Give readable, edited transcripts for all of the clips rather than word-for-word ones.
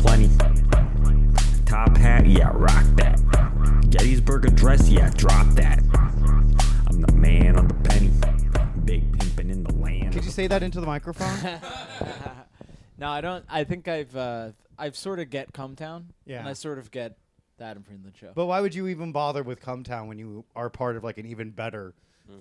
plenty. Top hat, yeah, rock that. Gettysburg Address, yeah, drop that. I'm the man on the penny. Big pimpin' in the land. Could you say that into the microphone? No, I don't. I think I've sort of get Cumtown. Yeah. And I sort of get that in Friendly Show. But why would you even bother with Cumtown when you are part of like an even better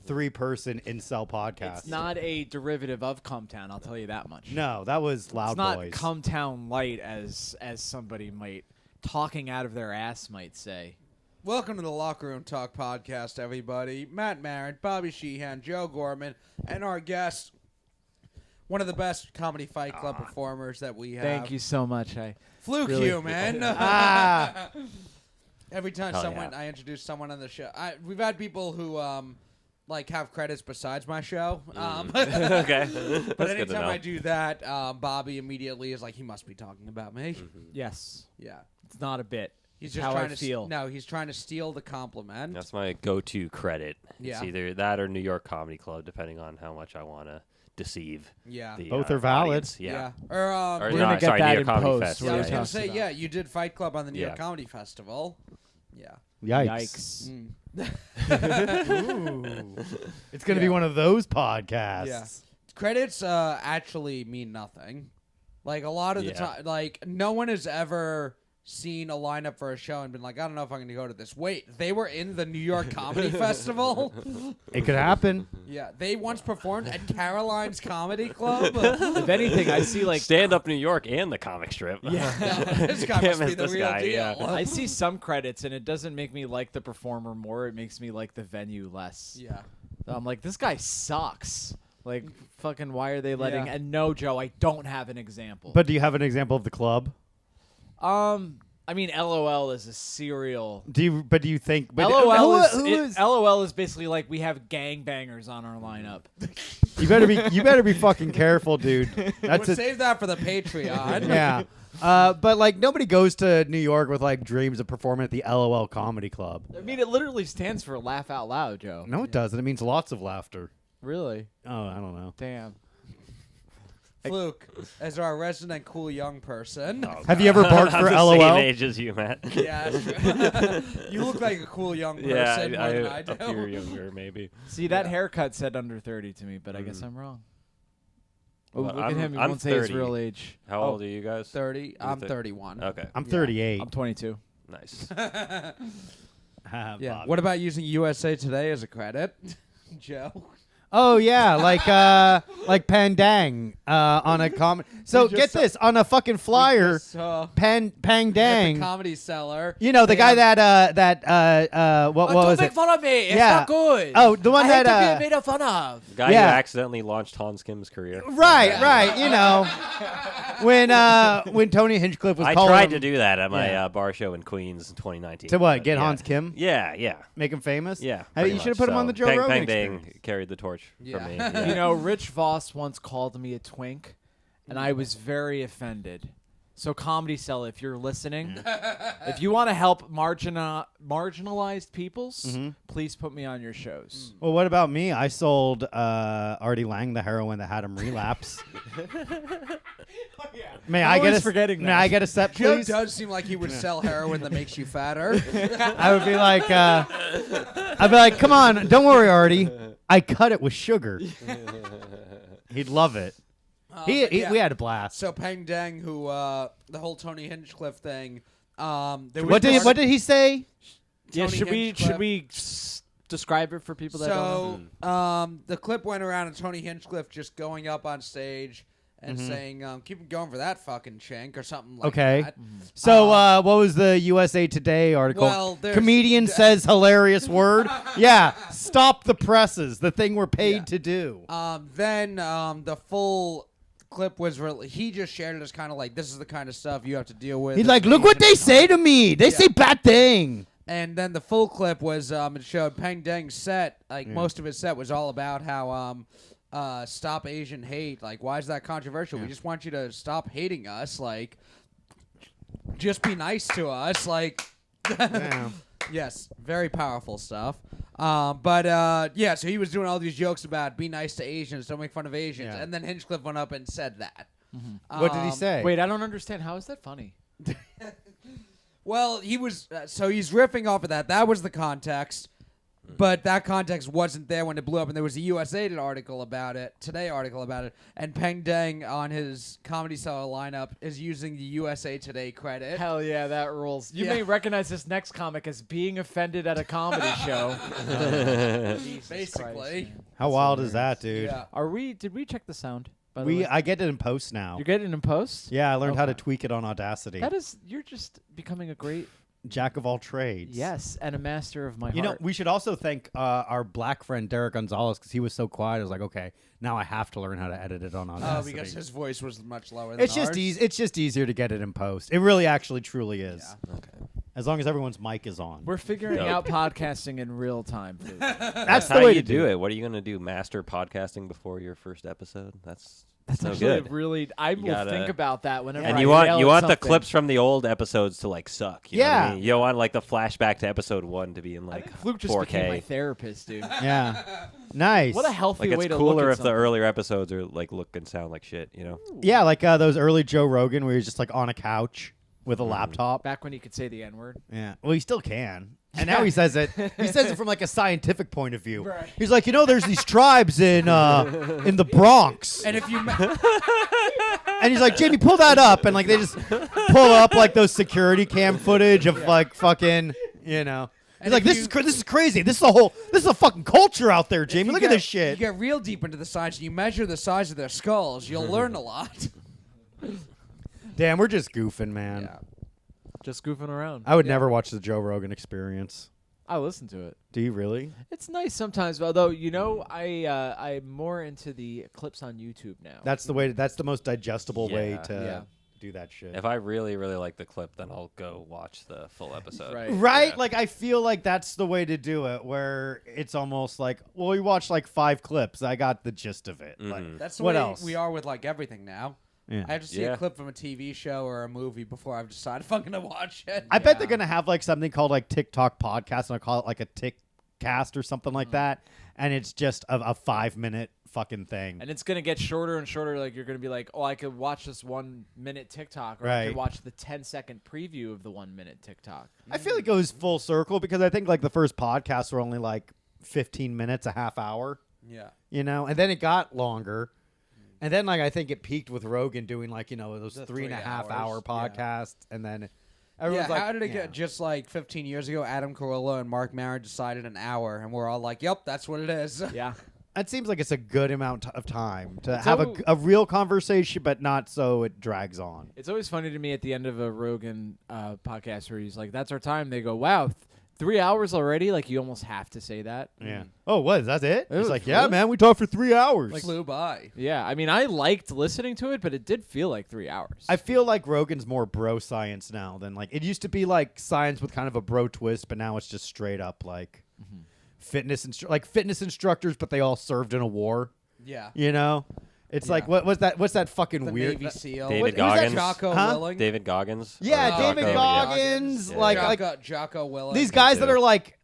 3-person incel podcast? It's not a derivative of Cumtown, I'll tell you that much. No, that was Loud It's not Boys. Cumtown light as somebody might, talking out of their ass might say. Welcome to the Locker Room Talk podcast, everybody. Matt Maran, Bobby Sheehan, Joe Gorman, and our guest, one of the best comedy fight club performers that we have. Thank you so much. Fluke really- Human. Every time I introduce someone on the show, we've had people who have credits besides my show. Okay. But anytime I do that, Bobby immediately is like, he must be talking about me. Yes. Yeah. It's not a bit. He's It's just how trying I to feel. No, he's trying to steal the compliment. That's my go-to credit. Yeah. It's either that or New York Comedy Club, depending on how much I want to deceive. Yeah. The, Both are valid. audience. Yeah. Or, Or We're no, gonna get sorry, that New York in Comedy post. Fest. Yeah, I was Yeah. going to say, yeah, you did Fight Club on the New York Yeah. Comedy Festival. Yeah. Yikes. Mm. Ooh. It's going to be one of those podcasts. Yeah. Credits actually mean nothing. Like, a lot of the time, like, no one has ever seen a lineup for a show and been like, I don't know if I'm going to go to this. Wait, they were in the New York Comedy Festival? It could happen. Yeah, they once performed at Caroline's Comedy Club. If anything, I see like Stand Up New York and the comic strip. Yeah, this guy Can't must be miss the this real guy, deal. yeah. I see some credits, and it doesn't make me like the performer more. It makes me like the venue less. Yeah. So I'm like, this guy sucks. Like, fucking, why are they letting? Yeah. And no, Joe, I don't have an example. But do you have an example of the club? I mean, LOL is a serial. Do you think? But LOL who is LOL is basically like we have gangbangers on our lineup. You better be fucking careful, dude. That's We'll save that for the Patreon. yeah. But like nobody goes to New York with like dreams of performing at the LOL Comedy Club. I mean, it literally stands for laugh out loud, Joe. No, it doesn't. It means lots of laughter. Really? Oh, I don't know. Damn. Fluke, as our resident cool young person. Have you ever barked I'm for the LOL? same age as you, Matt. Yeah, you look like a cool young person Yeah, more than I do. a few younger, maybe. See, that haircut said under 30 to me, but I guess I'm wrong. Oh, Well, look at him. He I'm won't say his 30. real age. How old are you guys? 30. I'm You're 31. Okay. I'm 38. I'm 22. Nice. Yeah. Bob. What about using USA Today as a credit, Joe? Oh yeah, like Pandang on a comment. So just get saw- this on a fucking flyer. Pang At the Dang. Comedy Cellar. You know the guy that what was Don't make it? fun of me. It's Yeah. not good. Oh, the one I hate that to be made fun of. The guy Yeah. who accidentally launched Hans Kim's career. right. You know when Tony Hinchcliffe was I calling tried him to do that at my Yeah. bar show in Queens in 2019. to what but get yeah. Hans Kim, Yeah. make him famous. Yeah. Hey, pretty you should have much. put him on the Joe Bang, Rogan Bang Bang Experience. carried the torch Yeah. for me. Yeah. You know, Rich Voss once called me a twink, and I was very offended. So, Comedy Cell, if you're listening, if you want to help marginalized peoples, please put me on your shows. Well, what about me? I sold Artie Lang the heroin that had him relapse. May I get always a forgetting May that. I get a set, Joe please? does seem like he would sell heroin that makes you fatter. I would be like, I'd be like, come on, don't worry, Artie. I cut it with sugar. He'd love it. We had a blast. So Pang Dang, who the whole Tony Hinchcliffe thing. There was What did he say? Yeah, Tony should Hinchcliffe. we describe it for people that don't know? So the clip went around of Tony Hinchcliffe just going up on stage and saying, keep him going for that fucking chink or something like Okay. that. So what was the USA Today article? Well, there's- Comedian says hilarious word. Yeah, stop the presses. The thing we're paid to do. Then the full clip was really, he just shared it as kind of like, this is the kind of stuff you have to deal with. He's like, look what they say to me. They say bad thing. And then the full clip was it showed Pang Dang's set. Like most of his set was all about how stop Asian hate. Like, why is that controversial? We just want you to stop hating us. Like, just be nice to us. Like, yes, very powerful stuff. Yeah, so he was doing all these jokes about be nice to Asians, don't make fun of Asians, Yeah. and then Hinchcliffe went up and said that. What did he say? Wait, I don't understand. How is that funny? Well, he was so he's riffing off of that. That was the context, but that context wasn't there when it blew up. And there was a USA Today article about it, and Peng Deng on his Comedy Cellar lineup is using the USA Today credit. Hell yeah, that rules. You Yeah. may recognize this next comic as being offended at a comedy show. Jesus Basically. Christ, man. How wild is that, dude? Yeah. Did we check the sound? By the way? I get it in post now. You're getting it in post? Yeah, I learned how to Okay. tweak it on Audacity. You're just becoming a great, Jack of all trades. yes, and a master of my You know, heart. we should also thank our black friend Derek Gonzalez because he was so quiet. I was like, okay, now I have to learn how to edit it on Oh, Audacity. because his voice was much lower than it's just ours. easy. It's just easier to get it in post. It really, actually, truly is. Yeah. Okay. As long as everyone's mic is on. We're figuring Dope. out podcasting in real time. Dude. That's the how way you to do it. it. What are you gonna do? Master podcasting before your first episode? That's no Actually, good. really, I will gotta- think about that whenever. And I you want nail the something. clips from the old episodes to like suck. You know what I Yeah. mean? You don't want like the flashback to episode 1 to be in I like think Fluke just 4K. became my therapist, dude. Yeah. Nice. What a healthy Like way it's to look cooler at if the something. earlier episodes are like look and sound like shit. You know? Yeah, like those early Joe Rogan where he's just like on a couch with a laptop. Back when you could say the N word. Yeah. Well, he still can. And now he says it. He says it from like a scientific point of view. Right. He's like, there's these tribes in the Bronx, And if you and he's like, Jamie, pull that up, and like they just pull up like those security cam footage of like fucking, He's like, this is crazy. This is a fucking culture out there, Jamie. Look at this shit. You get real deep into the science and you measure the size of their skulls, you'll learn a lot. Damn, we're just goofing, man. Yeah. Just goofing around. I would never watch the Joe Rogan Experience. I listen to it. Do you really? It's nice sometimes, although I'm more into the clips on YouTube now. That's the way. That's the most digestible way Yeah. to Yeah. do that shit. If I really really like the clip, then I'll go watch the full episode. Right. Right? Yeah. Like, I feel like that's the way to do it, where it's almost like, well, we watched like 5 clips. I got the gist of it. Like, Mhm. That's the What way else? we are with like everything now. yeah. I have to see Yeah. a clip from a TV show or a movie before I've decided if I'm going to watch it. I bet they're going to have like something called like TikTok podcast, and I call it like a TikCast or something like that. And it's just a 5-minute fucking thing. And it's gonna get shorter and shorter. Like you're gonna be like, oh, I could watch this 1 minute TikTok, or I Right. could watch the 10-second preview of the 1 minute TikTok. I feel it goes full circle because I think like the first podcasts were only like 15 minutes, a half hour. Yeah. And then it got longer. And then, like, I think it peaked with Rogan doing, like, those The 3.5 3 hour hours, podcasts. And then Yeah, everyone's like, how did it get just like 15 years ago? Adam Carolla and Mark Maron decided an hour, and we're all like, yep, that's what it is. Yeah. It seems like it's a good amount of time to It's have al- a real conversation, but not so it drags on. It's always funny to me at the end of a Rogan podcast where he's like, "That's our time." They go, "Wow, 3 hours already!" Like you almost have to say that. Yeah. Oh, what? Is that it? It It's was like, yeah, really- man, we talked for 3 hours. Flew by. Yeah, I mean, I liked listening to it, but it did feel like 3 hours. I feel like Rogan's more bro science now than like it used to be like science with kind of a bro twist, but now it's just straight up like fitness instructors, but they all served in a war. Yeah. It's Yeah. like what's that fucking The weird Navy SEAL. David who's that Goggins. Jocko Huh? Willing. David Goggins. Yeah, Or David Jocko, Goggins, Yeah. like Jocko Willing. these guys that too. are like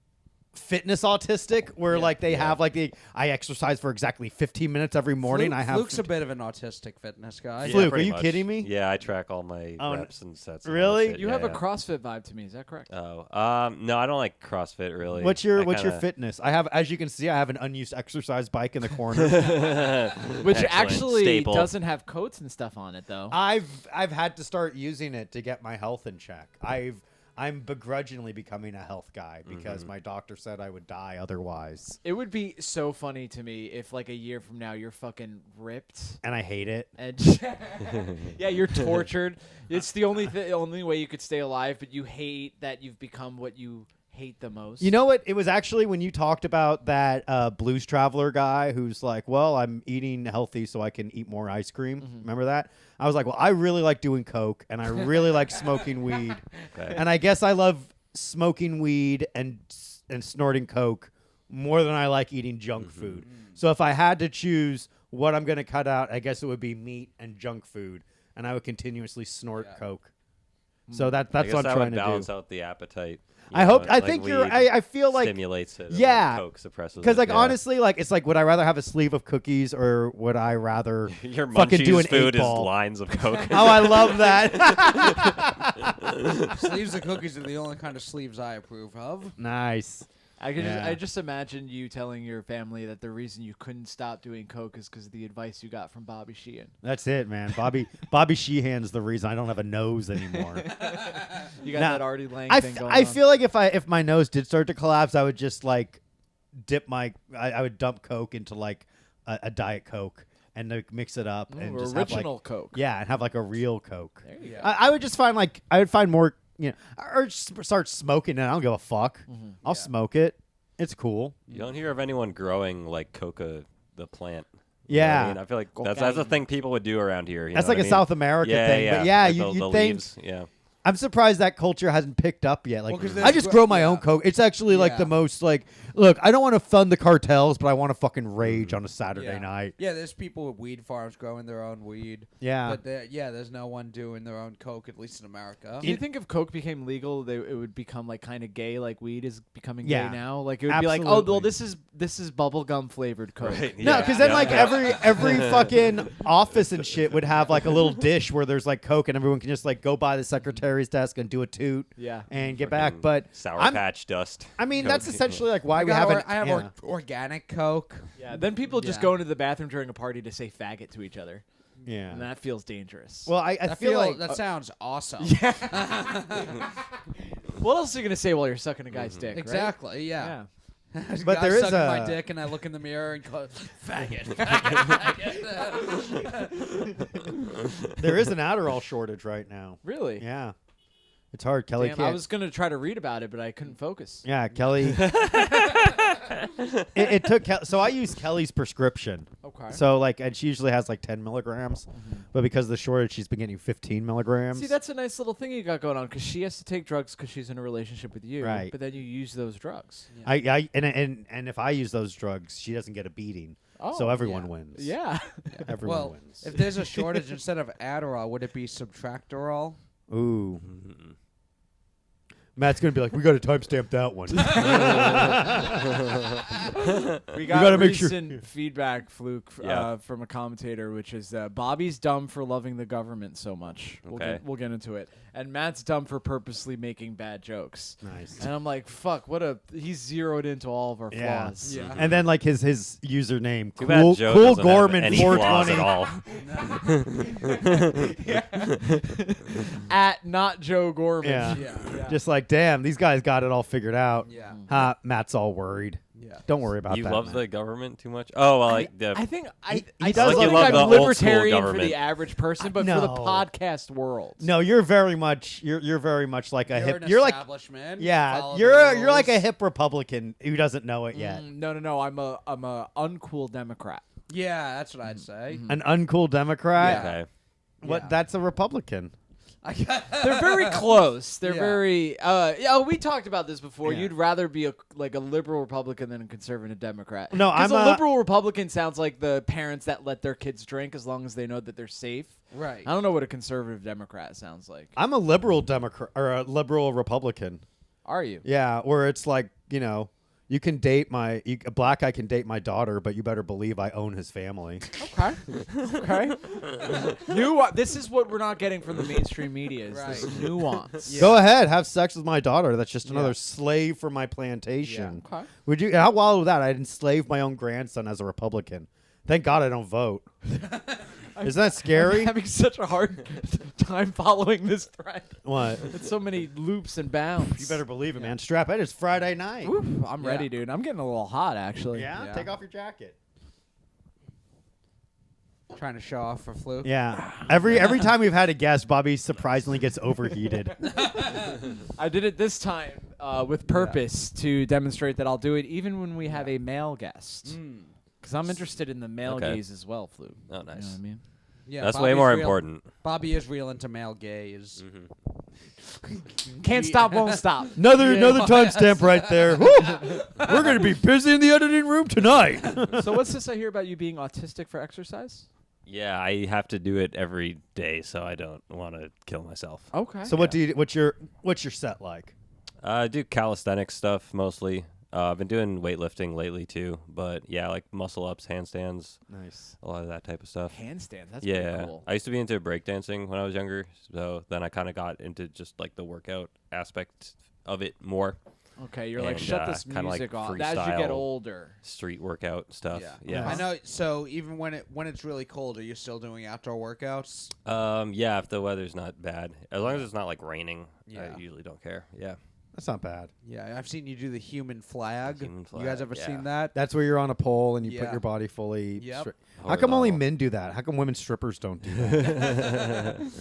fitness autistic, where Yeah. like they have like I exercise for exactly 15 minutes every morning. Fluke, I have Fluke's a bit of an autistic fitness guy. Yeah, Fluke, are pretty you much. kidding me? Yeah, I track all my Oh, n- reps and sets. and all Really? that shit. you Yeah, have a yeah. CrossFit vibe to me. Is that correct? Oh, no, I don't like CrossFit really. What's your I fitness? I have, as you can see, I have an unused exercise bike in the corner. kinda- Which Excellent. actually Staple. doesn't have coats and stuff on it, though. I've had to start using it to get my health in check. I'm begrudgingly becoming a health guy because my doctor said I would die otherwise, It would be so funny to me if, like, a year from now, you're fucking ripped and I hate it. and yeah, you're tortured. It's the only way you could stay alive, but you hate that you've become what you hate the most. You know what? It was actually when you talked about that Blues Traveler guy who's like, well, I'm eating healthy so I can eat more ice cream. Remember that? I was like, well, I really like doing coke and I really like smoking weed. Okay. And I guess I love smoking weed and snorting coke more than I like eating junk food. So if I had to choose what I'm going to cut out, I guess it would be meat and junk food. And I would continuously snort coke. So that's I guess what I'm that trying would to balance do. out the appetite. I hope. I like think weed you're. I feel like stimulates it. yeah. And Coke suppresses it. because like yeah. honestly, like it's like would I rather have a sleeve of cookies or would I rather your fucking do an munchies food 8-ball? is lines of Coke. Oh, I love that. Sleeves of cookies are the only kind of sleeves I approve of. Nice. I just imagine you telling your family that the reason you couldn't stop doing coke is because of the advice you got from Bobby Sheehan. That's it, man. Bobby Sheehan's the reason I don't have a nose anymore. You got Nah, that Artie Lang I thing going I on. feel like if my nose did start to collapse, I would just like dip I would dump Coke into like a Diet Coke and like, mix it up and Ooh, just original have like, Coke. Yeah, and have like a real Coke. There you go. I would just find like I would find more, or just start smoking it. I don't give a fuck. I'll smoke it. It's cool. You don't hear of anyone growing like coca, the plant. Yeah. I mean, I feel like that's a thing people would do around here. That's know like what a I mean? South America yeah, thing. Yeah, But yeah, like you the think. leaves, yeah. I'm surprised that culture hasn't picked up yet. Like, Well, 'cause I there's just grow my own yeah. Coke. It's actually like the Yeah. most like, look, I don't want to fund the cartels, but I want to fucking rage on a Saturday Yeah. night. Yeah, there's people with weed farms growing their own weed. Yeah. But there's no one doing their own coke, at least in America. Do you think if coke became legal, it would become like kind of gay, like weed is becoming Yeah. gay now? Like it would be like, oh, well, this is bubblegum flavored coke. Right. No, yeah, because then yeah, like yeah. every fucking office and shit would have like a little dish where there's like Coke and everyone can just like go by the secretary's desk and do a toot. Yeah. And get back. But Sour I'm- Patch dust. I mean, Coke. that's essentially like why we I haven't. have yeah. organic coke. Yeah. Then people just Yeah. go into the bathroom during a party to say faggot to each other, Yeah. and that feels dangerous. Well, I I feel like that sounds awesome. what else are you gonna say while you're sucking a guy's dick? right? Exactly. Yeah. Yeah. But Guy there is sucking my a- dick, and I look in the mirror and go, faggot. there is an Adderall shortage right now. Really? Yeah. It's hard. Kelly Damn, can't. I was gonna try to read about it, but I couldn't focus. Yeah, Kelly. it took so I use Kelly's prescription. Okay. So like, and she usually has like 10 milligrams, but because of the shortage, she's been getting 15 milligrams. See, that's a nice little thing you got going on because she has to take drugs because she's in a relationship with you. Right. But then you use those drugs. and if I use those drugs, she doesn't get a beating. Oh, So everyone yeah. wins. Yeah. Everyone Well, wins. if there's a shortage instead of Adderall, would it be Subtractorol? Ooh. Matt's gonna be like, we got to timestamp that one. We gotta got make sure- recent feedback, Fluke, Yeah. from a commentator, which is Bobby's dumb for loving the government so much. Okay. We'll get into it. And Matt's dumb for purposely making bad jokes. Nice. And I'm like, fuck, he's zeroed into all of our Yeah. flaws. Yeah. And then like his username, Too bad Joe cool doesn't Gorman have any flaws 420. at all. At not Joe Gorman. Yeah. Yeah. Just like, damn, these guys got it all figured out. Yeah. Matt's all worried. Yeah. Don't worry about You that. love Matt. the government too much? Oh, well, like I think he I does still like- think you love I'm the old school libertarian for government. the average person, but for the No. podcast world. No, you're very much like a You're hip. an You're like establishman. yeah, Follow the you're like a rules. hip Republican who doesn't know it yet. No. I'm a uncool Democrat. Yeah, that's what I'd say. An uncool Democrat. Yeah. Okay. What? Yeah. That's a Republican. They're very close. They're Yeah. very. We talked about this before. Yeah. You'd rather be a liberal Republican than a conservative Democrat. No, 'Cause I'm a a- liberal Republican sounds like the parents that let their kids drink as long as they know that they're safe. Right. I don't know what a conservative Democrat sounds like. I'm a liberal Democrat or a liberal Republican. Are you? Yeah, where it's like you can date a black guy can date my daughter, but you better believe I own his family. Okay. Okay. This is what we're not getting from the mainstream media. Is this Right. nuance? Yeah. Go ahead, have sex with my daughter. That's just another Yeah. slave for my plantation. Okay. Would you? How wild was that? I'd enslave my own grandson as a Republican. Thank God I don't vote. Isn't that scary? I'm having such a hard time following this thread. What? It's so many loops and bounds. You better believe it, man. Strap in. It's Friday night. Oof, I'm Yeah. ready, dude. I'm getting a little hot, actually. Yeah? Yeah. Take off your jacket. Trying to show off for Fluke. Yeah. Every time we've had a guest, Bobby surprisingly gets overheated. I did it this time with purpose to demonstrate that I'll do it even when we have a male guest. Because I'm interested in the male Okay. gaze as well, Fluke. Oh, You know nice. what I mean? Yeah, That's way Bobby's more real- important. Bobby is real into male gays. Can't stop, won't stop. Another Yeah. timestamp right there. Woo! We're gonna be busy in the editing room tonight. So what's this I hear about you being autistic for exercise? Yeah, I have to do it every day, so I don't want to kill myself. Okay. So what's your set like? I do calisthenics stuff mostly. I've been doing weightlifting lately too, but yeah, like muscle ups, handstands, Nice. a lot of that type of stuff. Handstands. That's Yeah, pretty cool. I used to be into breakdancing when I was younger, so then I kind of got into just like the workout aspect of it more. Okay, you're like, And, shut this kinda like music off. As you get freestyle. older. Street workout stuff. I know. So even when it's really cold, are you still doing outdoor workouts? Yeah, if the weather's not bad, as long as it's not like raining, Yeah. I usually don't care. Yeah. That's not bad. Yeah, I've seen you do the human flag. Human You guys flag, ever yeah. seen that? That's where you're on a pole and you put Yeah. your body fully. Yep. How come only Horizontal. men do that? How come women strippers don't do that? Wouldn't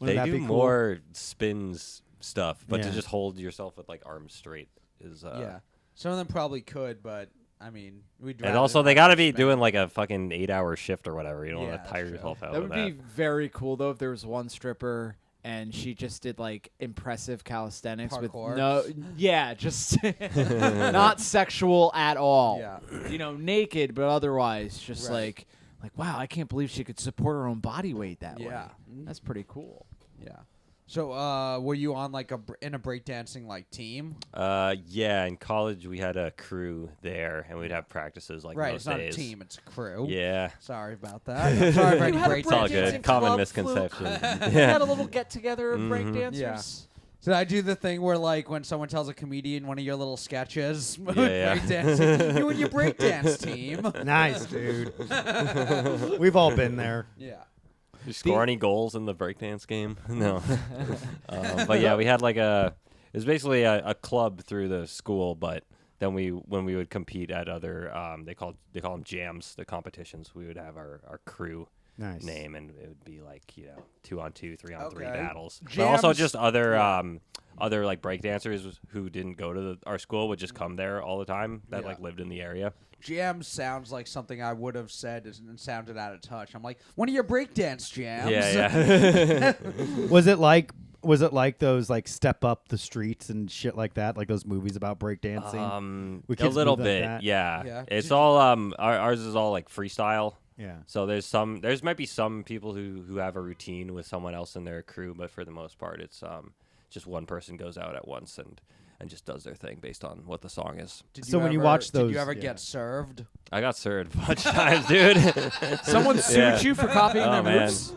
They that do be cool? more spins stuff, but Yeah. to just hold yourself with like arms straight is Yeah. Some of them probably could, but I mean, we'd. And rather also they not got to be spend- doing like a fucking 8-hour shift or whatever. You don't Yeah, want to tire that's true. yourself out That with would be very cool though if there was one stripper and she just did like impressive calisthenics Parkour. with no, yeah, just not sexual at all. Yeah. You know, naked but otherwise just Right. like wow, I can't believe she could support her own body weight that way. Yeah. That's pretty cool. Yeah. So, were you on like in a breakdancing like team? Yeah, in college we had a crew there, and we'd have practices like Right. most It's not days. a team. It's a crew. Yeah, Sorry about that. I'm sorry for any had a it's all breakdancing. good. Breakdancing Common club, misconception. We had a little get together of breakdancers. Yeah. Did I do the thing where, like, when someone tells a comedian one of your little sketches, Yeah. breakdancing, you and your breakdance team? Nice, dude. We've all been there. Yeah. Did you score any goals in the breakdance game? No. But yeah, we had like it was basically a club through the school, but then when we would compete at other they call them jams, the competitions, we would have our crew Nice. name, and it would be like 2-on-2, 3-on-3 Okay. battles. But also Jams- just other like breakdancers who didn't go to our school would just come there all the time that Yeah. like lived in the area. Jam sounds like something I would have said and sounded out of touch. I'm like, one of your breakdance jams. Yeah. Was it like those like step up the streets and shit like that, like those movies about breakdancing? Where A kids little move like bit, that? yeah. Yeah. It's all ours is all like freestyle. Yeah. So there might be some people who have a routine with someone else in their crew, but for the most part, it's just one person goes out at once and just does their thing based on what the song is. So when you watch did those- you ever yeah. get served? I got served a bunch of times, dude. Someone sued Yeah. you for copying Oh, their man. moves?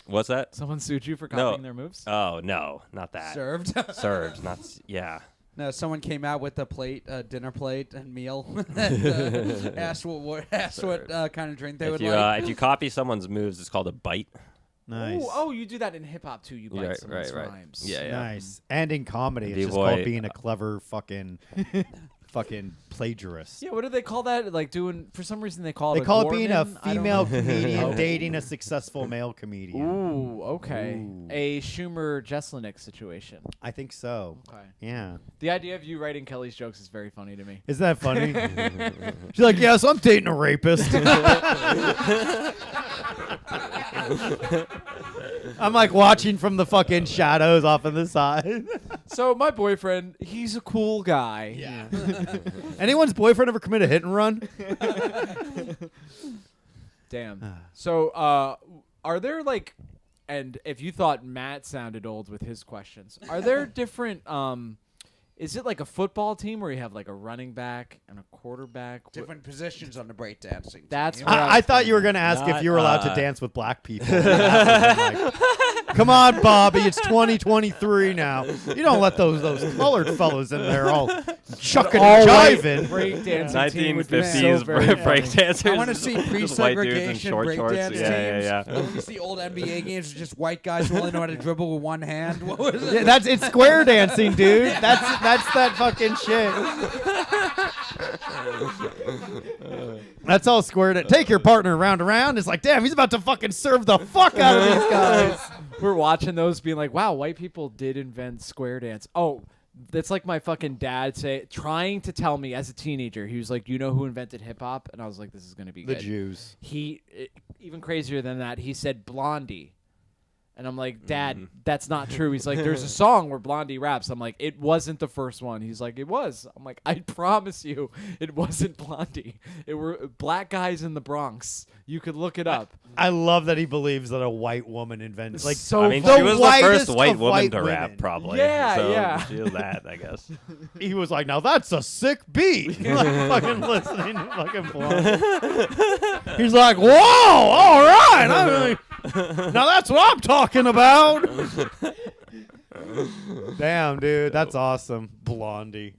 What's that? Someone sued you for No. copying their moves? Oh no, not that. Served? Served, not yeah. No, someone came out with a plate, dinner plate, and meal, and asked what kind of drink they would like. If you copy someone's moves, it's called a bite. Nice. Oh, you do that in hip hop too. You bite Right, someone's right. rhymes. Yeah. Nice. And in comedy, it's just B-boy. called being a clever fucking plagiarist. Yeah, what do they call that? Like doing, for some reason they call it They call it being a Gorman? I don't female know. comedian Okay. dating a successful male comedian. Ooh, okay. Ooh. A Schumer Jesselnick situation. I think so. Okay. Yeah. The idea of you writing Kelly's jokes is very funny to me. Isn't that funny? She's like, yes, I'm dating a rapist. I'm like watching from the fucking shadows off on the side. So my boyfriend, he's a cool guy. Yeah. Anyone's boyfriend ever commit a hit and run? Damn. So are there like, and if you thought Matt sounded old with his questions, are there different is it like a football team where you have like a running back and a quarterback? Different positions on the breakdancing. That's team. what I thought you were going to ask if Not, you were allowed to dance with black people. Like, come on, Bobby, it's 2023 now. You don't let those colored fellows in there all chucking and jiving. Breakdancing team would be so 1950s very funny. breakdancers. I want to see Just white dudes in pre-segregation short shorts. breakdance teams. Yeah. I want to see old NBA games with just white guys who only know how to dribble with one hand. What was it? Yeah, it's square dancing, dude. That's that fucking shit. That's all square. Take your partner round around. It's like, damn, he's about to fucking serve the fuck out of these guys. We're watching those being like, wow, white people did invent square dance. Oh, that's like my fucking dad trying to tell me as a teenager. He was like, you know who invented hip hop? And I was like, this is going to be The good. Jews. Even crazier than that, he said Blondie. And I'm like, Dad, that's not true. He's like, there's a song where Blondie raps. I'm like, it wasn't the first one. He's like, it was. I'm like, I promise you, it wasn't Blondie. It were black guys in the Bronx. You could look it up. I love that he believes that a white woman invented. Like, So I mean, the she was the whitest first white of woman white to rap, women. probably. Yeah, so yeah. She was that, I guess. he was like, now that's a sick beat. Like, fucking listening to fucking Blondie. He's like, whoa, all right. Now that's what I'm talking about. Damn, dude, that's awesome. Blondie.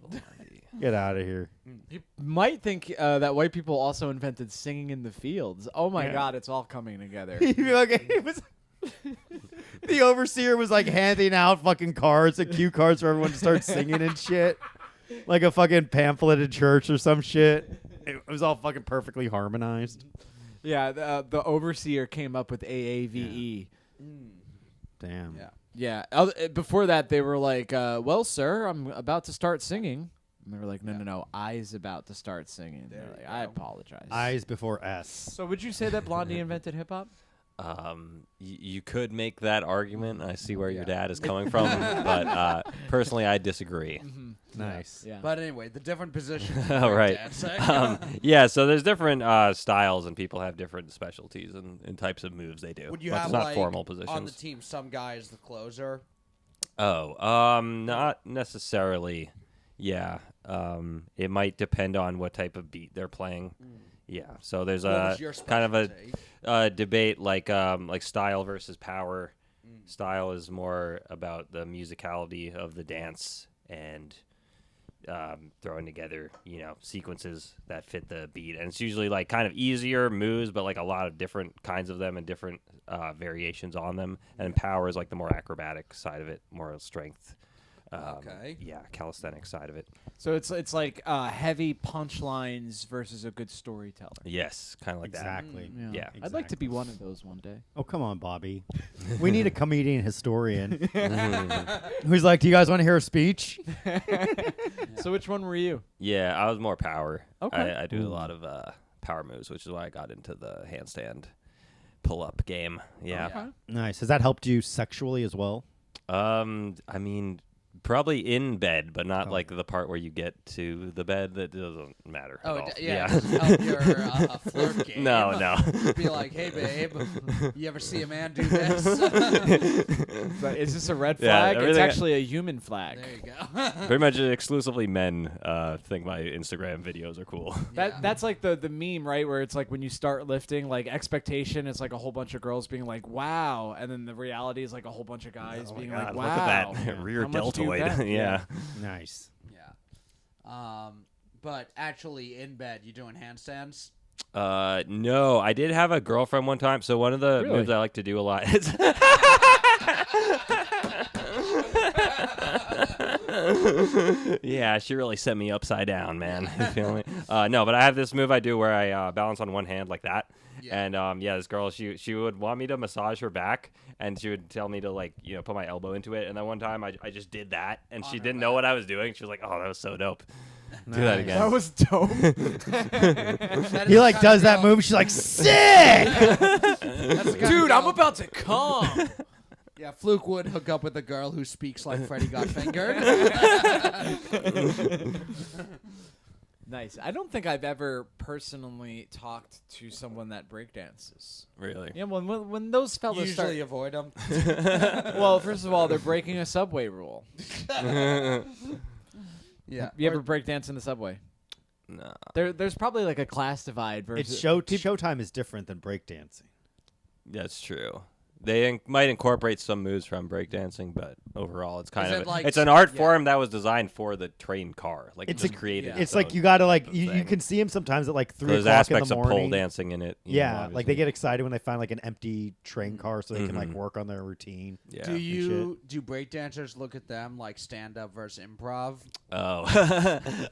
Get out of here. You might think that white people also invented singing in the fields. Oh my God, it's all coming together. The overseer was like handing out fucking cards, like cue cards for everyone to start singing and shit. Like a fucking pamphlet at church or some shit. It was all fucking perfectly harmonized. Yeah, the overseer came up with AAVE. Damn. Yeah. Before that, they were like, well, sir, I'm about to start singing. And they were like, no, I's about to start singing. They're like, I apologize. Eyes before S. So would you say that Blondie invented hip-hop? You could make that argument. I see where your dad is coming from, but personally, I disagree. Nice. Yeah. But anyway, the different positions. Oh, right. breakdancing. Yeah, so there's different styles, and people have different specialties and types of moves they do. Would you but have it's not like formal positions. on the team some guy is the closer? Not necessarily. Yeah. It might depend on what type of beat they're playing. Yeah. So there's What a was your kind of specialty? a debate like style versus power. Style is more about the musicality of the dance and throwing together, sequences that fit the beat. And it's usually like kind of easier moves, but like a lot of different kinds of them and different variations on them. And power is like the more acrobatic side of it, more strength. Okay. Yeah, calisthenic side of it. So it's like heavy punchlines versus a good storyteller. Yes, kind of like Exactly. Yeah. I'd like to be one of those one day. Oh, come on, Bobby. We need a comedian historian who's like, do you guys want to hear a speech? So which one were you? that. Yeah, I was more power. Okay. I do a lot of power moves, which is why I got into the handstand pull-up game. Yeah. Okay. Nice. Has that helped you sexually as well? I mean, probably in bed, but not like the part where you get to the bed. That doesn't matter at all. Yeah. Just help your flirt game. No. Be like, hey, babe, you ever see a man do this? But is this a red Yeah, flag? It's everything- actually a human flag. There you go. Pretty much exclusively men think my Instagram videos are cool. That's like the meme, right? Where it's like when you start lifting, like expectation is like a whole bunch of girls being like, wow. And then the reality is like a whole bunch of guys being like, God, wow. look at that rear How much do you deltoid. bet? Yeah. Nice. Yeah. But actually, in bed, you doing handstands? No, I did have a girlfriend one time. So one of the Really? moves I like to do a lot is yeah, she really set me upside down, man. You feel me? No, but I have this move I do where I balance on one hand like that. Yeah. And this girl, she would want me to massage her back, and she would tell me to put my elbow into it. And then one time I just did that, and she her didn't know back. what I was doing. She was like, "Oh, that was so dope." Do that again. That was dope. That He is like the does kind that of move. She's like, sick. That's the kind Dude, of I'm girl- about to come. Yeah, Fluke would hook up with a girl who speaks like Freddie got fingered. Nice. I don't think I've ever personally talked to someone that breakdances. Really? Yeah, when those fellas Usually start. avoid them. Well, first of all, they're breaking a subway rule. Yeah. You ever breakdance in the subway? No. There's probably like a class divide versus It's showtime is different than breakdancing. That's true. They might incorporate some moves from breakdancing, but overall, it's kind Is of it like- it's an art yeah. form that was designed for the train car. Like It's just a- created. It's its like own you gotta like type of you thing. can see him sometimes at like 3 There's o'clock in aspects the of morning. pole dancing in it. you know, Yeah, like obviously. they get excited when they find like an empty train car, so they can like work on their routine. Yeah. Do you do breakdancers look at them like stand up versus improv?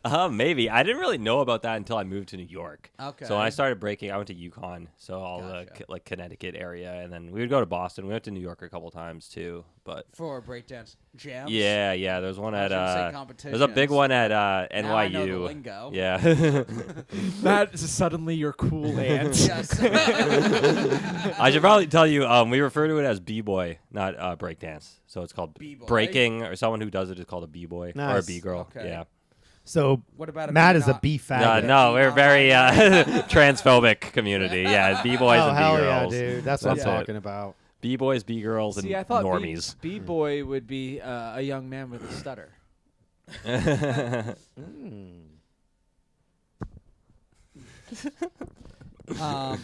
Oh, maybe. I didn't really know about that until I moved to New York. Okay. So when I started breaking, I went to UConn, so all Gotcha. the like Connecticut area, and then we would go to Boston. We went to New York a couple times too, but For breakdance jams. yeah, there was one I at shouldn't say there's a big competitions. one at NYU. Now I know the lingo. Yeah. That's suddenly your cool aunt. Yes. I should probably tell you, we refer to it as b-boy, not breakdance. So it's called B-boy? breaking, or someone who does it is called a b-boy or a Nice. b-girl. Okay. Yeah. So What about a Matt is a not- B faggot. No, we're very transphobic community. Yeah, b-boys Oh and hell b-girls. yeah, dude! That's what I'm That's it. talking about. B-boys, b-girls, and See, I thought normies. B-boy would be a young man with a stutter.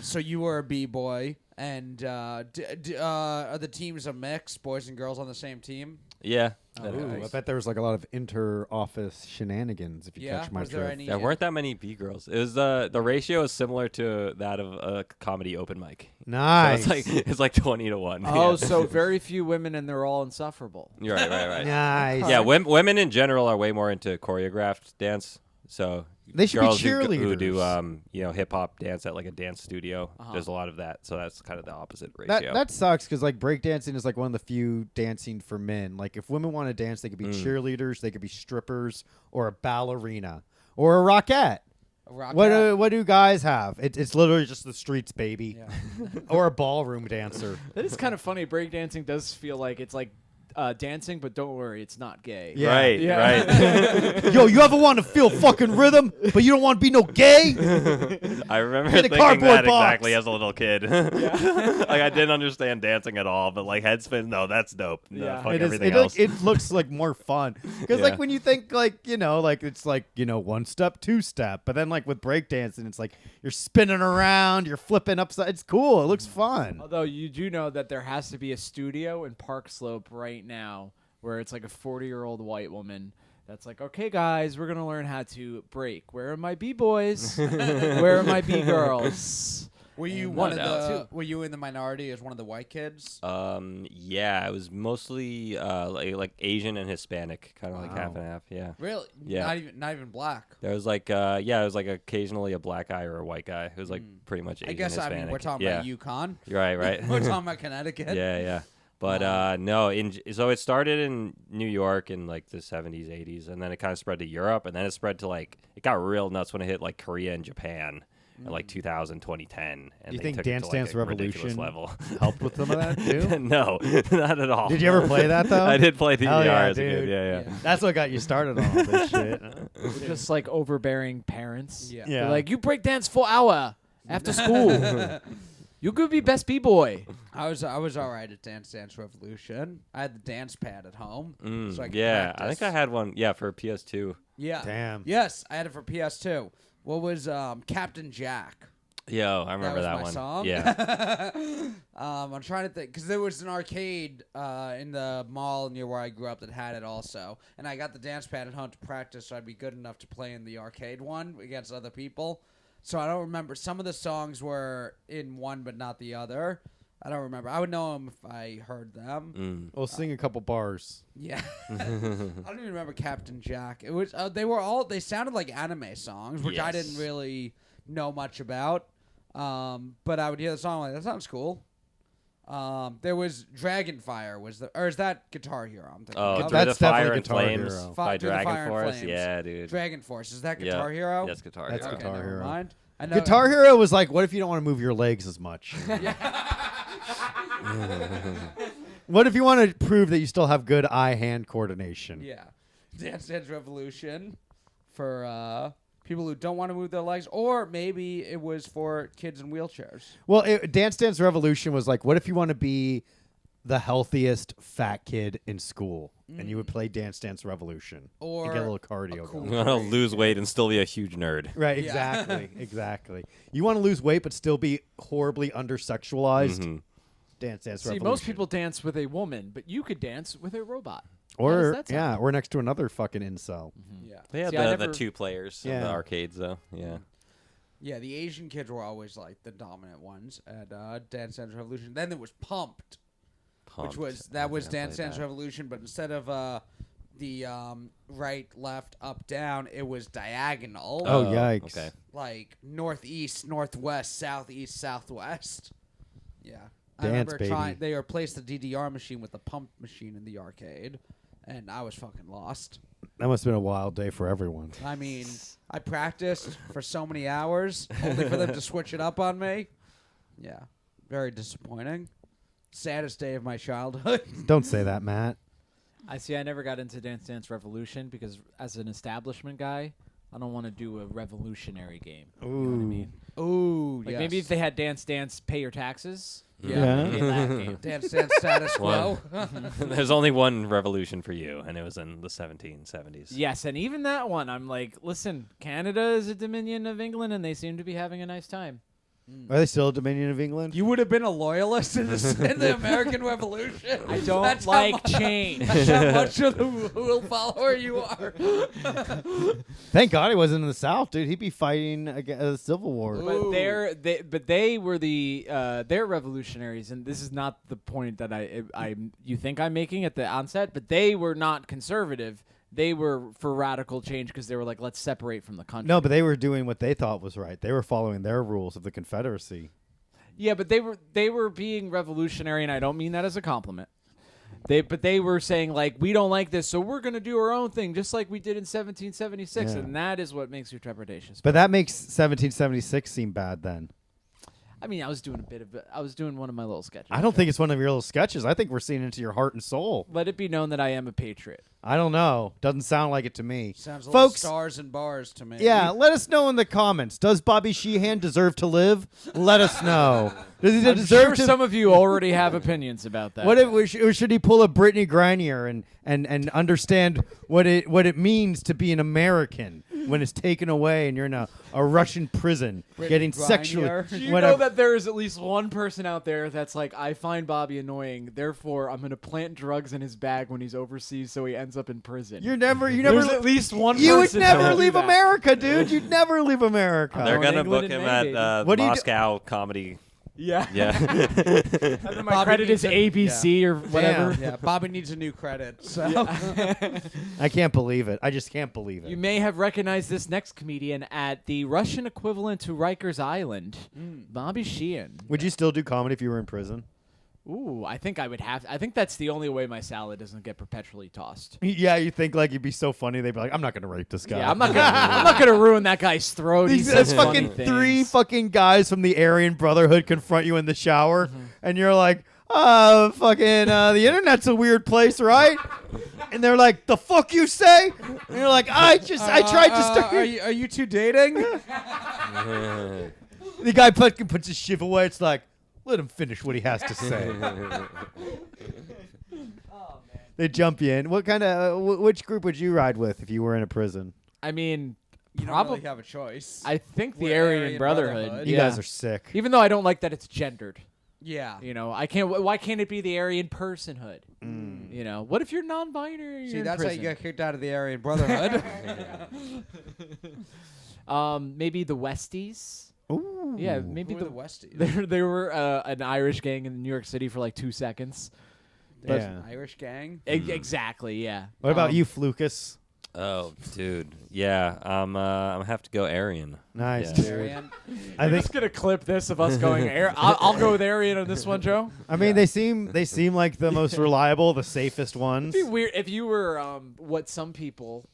So you were a b-boy, and are the teams a mix, boys and girls on the same team? Yeah. Ooh, I bet there was like a lot of inter-office shenanigans. If you Yeah, catch my was there drift. any- There weren't that many b-girls. It was the ratio is similar to that of a comedy open mic. So Nice. it's like 20 to 1. Oh, Yeah. so very few women and they're all insufferable. You're right. Nice. Yeah, women in general are way more into choreographed dance. So They should be girls who do cheerleaders. hip hop dance at like a dance studio. There's a lot of that. So that's kind of the opposite That ratio. that sucks because like breakdancing is like one of the few dancing for men. Like if women want to dance, they could be cheerleaders, they could be strippers, or a ballerina, or a rockette. What do guys have? It's literally just the streets, baby, or a ballroom dancer. That is kind of funny. Breakdancing does feel like it's like dancing, but don't worry, it's not gay. Yeah. Right, Yeah. right. Yo, you ever want to feel fucking rhythm, but you don't want to be no gay? I remember In a thinking cardboard that box. exactly as a little kid. Like I didn't understand dancing at all, but like head spin, no, that's dope. No, Yeah. fuck It is. everything It, else. it looks like more fun because Yeah. like when you think like like it's like 1 step, 2 step, but then like with breakdancing, it's like you're spinning around, you're flipping upside. It's cool. It looks fun. Although you do know that there has to be a studio in Park Slope right now where it's like a 40-year-old white woman that's like, okay, guys, we're going to learn how to break. Where are my B-boys? Where are my B-girls? Were you And one of no. the? Were you in the minority as one of the white kids? Yeah, it was mostly like Asian and Hispanic, kind of like half and half. Yeah. Really? Yeah. Not even black. There was like it was like occasionally a black guy or a white guy. It was like pretty much Asian. I guess Hispanic. we're talking yeah. about Yukon. You're right. We're talking about Connecticut. Yeah. But no, so it started in New York in like the 70s, 80s, and then it kind of spread to Europe, and then it spread to like it got real nuts when it hit like Korea and Japan in like 2000, 2010. And Do you they think took it Dance to, Dance like, a ridiculous Revolution level helped with some of that too? No, not at all. Did you ever play that though? I did play DDR Hell yeah, as a kid. dude. Yeah. That's what got you started on all this shit. Just like overbearing parents. Yeah. They're like, you break dance for hour after school. You could be best B-boy. I was all right at Dance Dance Revolution. I had the dance pad at home. So I could Yeah, I practice. think I had one. Yeah, for PS2. Yeah. Damn. Yes, I had it for PS2. What was Captain Jack? Yo, I remember that that, was my one. song. Yeah. I'm trying to think because there was an arcade in the mall near where I grew up that had it also, and I got the dance pad at home to practice, so I'd be good enough to play in the arcade one against other people. So I don't remember. Some of the songs were in one but not the other. I don't remember. I would know them if I heard them. We'll sing a couple bars. Yeah. I don't even remember Captain Jack. It was they sounded like anime songs, which I Yes. didn't really know much about. But I would hear the song like that sounds cool. There was Dragonfire or is that Guitar Hero? I'm thinking Oh, of? Through the That's Fire definitely and Guitar Flames Hero. by Through the Dragon Fire and Force. Flames. Yeah, dude. Dragon Force. Is that Yeah. Guitar Hero? That's Guitar That's Hero. Okay, Guitar never Hero. mind. I know Guitar Hero was like, what if you don't want to move your legs as much? What if you want to prove that you still have good eye-hand coordination? Yeah. Dance Dance Revolution for people who don't want to move their legs, or maybe it was for kids in wheelchairs. Well, Dance Dance Revolution was like, what if you want to be the healthiest fat kid in school, and you would play Dance Dance Revolution Or to get a little cardio cool- going. You want to lose weight and still be a huge nerd. Right, Yeah. exactly, exactly. You want to lose weight but still be horribly undersexualized. Mhm. Dance Dance See, Revolution. most people dance with a woman, but you could dance with a robot. How or does that sound? or next to another fucking incel. Yeah. They had See, I the never- 2 players in Yeah. the arcades, though. Yeah. Yeah, the Asian kids were always like the dominant ones at Dance Dance Revolution. Then there was Pumped, Pumped. which was I Dance played Dance that. Revolution, but instead of the right, left, up, down, it was diagonal. Oh, yikes. Okay. Like northeast, northwest, southeast, southwest. Yeah. I remember baby. they replaced the DDR machine with the pump machine in the arcade, and I was fucking lost. That must have been a wild day for everyone. I mean, I practiced for so many hours only for them to switch it up on me. Yeah, very disappointing. Saddest day of my childhood. Don't say that, Matt. I see. I never got into Dance Dance Revolution because, as an establishment guy, I don't want to do a revolutionary game. Ooh. You know what I mean? Ooh, Like yes. maybe if they had Dance Dance Pay Your Taxes. Yeah. Play that game. Dance Dance status quo. There's only one revolution for you, and it was in the 1770s. Yes, and even that one, I'm like, listen, Canada is a dominion of England, and they seem to be having a nice time. Are they still a Dominion of England? You would have been a loyalist in the American Revolution. I don't That's like how change. That's how much of the rule follower you are. Thank God he wasn't in the South, dude. He'd be fighting a civil war. But they were they're revolutionaries, and this is not the point that you think I'm making at the onset. But they were not conservative. They were for radical change because they were like, let's separate from the country. No, but they were doing what they thought was right. They were following their rules of the Confederacy. Yeah, but they were being revolutionary, and I don't mean that as a compliment. They were saying like, we don't like this, so we're going to do our own thing, just like we did in 1776, Yeah. and that is what makes you trepidatious. But that makes 1776 seem bad then. I mean, I was doing one of my little sketches. I don't think it's one of your little sketches. I think we're seeing into your heart and soul. Let it be known that I am a patriot. I don't know. Doesn't sound like it to me. Sounds a little Folks, stars and bars to me. yeah, let us know in the comments. Does Bobby Sheehan deserve to live? Let us know. Does he I'm deserve sure to? some of you already have opinions about that. What if, or should he pull a Brittany Griner and understand what it means to be an American when it's taken away and you're in a Russian prison getting sexually? Griner. Do you whatever. know that there is at least one person out there that's like, I find Bobby annoying, therefore I'm going to plant drugs in his bag when he's overseas so he ends up in prison. You never. There's at least one You would person never that will do leave that. America, dude. You'd never leave America. They're Going gonna book England in him May, at baby. What do you do- Moscow Comedy. Yeah. Yeah. And then my Bobby credit is needs a- ABC or whatever. Yeah, Bobby needs a new credit. So I can't believe it. I just can't believe it. You may have recognized this next comedian at the Russian equivalent to Rikers Island, Bobby Sheehan. Would you still do comedy if you were in prison? Ooh, I think I would have. I think that's the only way my salad doesn't get perpetually tossed. Yeah, you think like you'd be so funny. They'd be like, "I'm not gonna rape this guy." Yeah, I'm not gonna ruin that guy's throat. He These says that's funny fucking three things. fucking guys from the Aryan Brotherhood confront you in the shower, and you're like, the internet's a weird place, right? And they're like, "The fuck you say?" And you're like, I tried to start." Are you two dating? The guy fucking puts his shiv away. It's like, let him finish what he has to say. They jump you in. What kind of which group would you ride with if you were in a prison? I mean, You don't probably. really have a choice. I think the With Aryan Aryan Brotherhood. Brotherhood. You yeah. guys are sick. Even though I don't like that it's gendered. Yeah. You know, I can't. Why can't it be the Aryan personhood? You know, what if you're non-binary? See, you're that's in how you prison? get kicked out of the Aryan Brotherhood. Maybe the Westies. Ooh. Yeah, maybe Who are the Westies? They were an Irish gang in New York City for like 2 seconds. There's Yeah. an Irish gang. Exactly. Yeah. What about you, Flukus? Oh, dude. Yeah, I'm gonna have to go Aryan. Nice, Yeah. dude. Aryan. I I'm think. just gonna clip this of us going. I'll go with Aryan on this one, Joe. I mean, they seem like the most reliable, the safest ones. It'd be weird if you were what some people,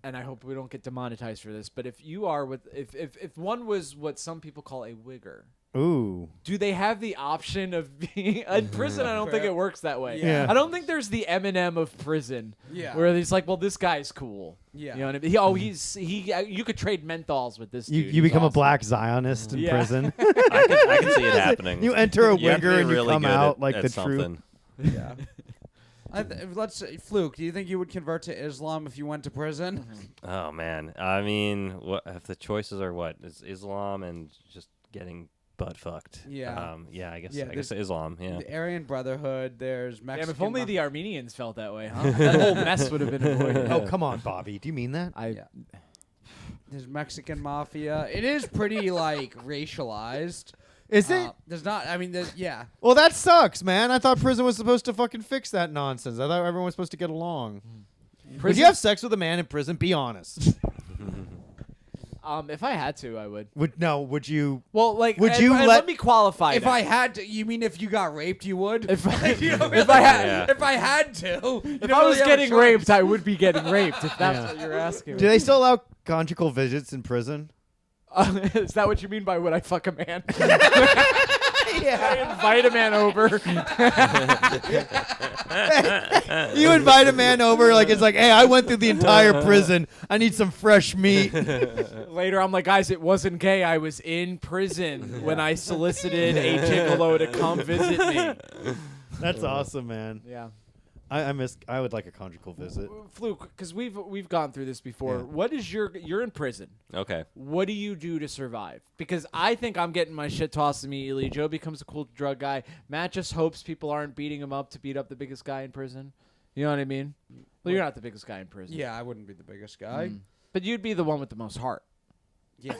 and I hope we don't get demonetized for this, but if you are if one was what some people call a wigger, Ooh. do they have the option of being in prison? I don't think it works that way. Yeah. I don't think there's the Eminem of prison. Yeah. Where he's like, well, this guy's cool. Yeah. You know what I mean? You could trade menthols with this You dude. you He's become a awesome. black Zionist in Yeah. prison. I can see it happening. You enter a You have to wigger be and you really come good out at, like at the something. true. Yeah. Let's say, Fluke, do you think you would convert to Islam if you went to prison? Oh man, I mean, what if the choices are what is Islam and just getting butt fucked? Yeah. Yeah, I guess Yeah, I guess Islam. Yeah. The Aryan Brotherhood, there's Damn, Mexican. if only the Armenians felt that way, huh? That whole mess would have been avoided. Oh, come on, Bobby. Do you mean that? Yeah. There's Mexican mafia. It is pretty like racialized. Is it? There's not. I mean, yeah. Well, that sucks, man. I thought prison was supposed to fucking fix that nonsense. I thought everyone was supposed to get along. Would you have sex with a man in prison? Be honest. If I had to, I would. Would you? Well, like, Would and- you and let me qualify If that. I had to, you mean if you got raped, you would? If I, You don't if really- I had, Yeah. if I had to, you if don't I was really have a getting choice. raped, I would be getting raped. If that's what you're asking. Do they still allow conjugal visits in prison? Is that what you mean by would I fuck a man? I invite a man over. You invite a man over, like it's like, hey, I went through the entire prison. I need some fresh meat. Later, I'm like, guys, it wasn't gay. I was in prison when I solicited a gigolo to come visit me. That's awesome, man. Yeah. I would like a conjugal visit. Fluke, because we've gone through this before. Yeah. What is you're in prison. Okay. What do you do to survive? Because I think I'm getting my shit tossed immediately. Joe becomes a cool drug guy. Matt just hopes people aren't beating him up to beat up the biggest guy in prison. You know what I mean? Well, you're not the biggest guy in prison. Yeah, I wouldn't be the biggest guy. But you'd be the one with the most heart. Yeah.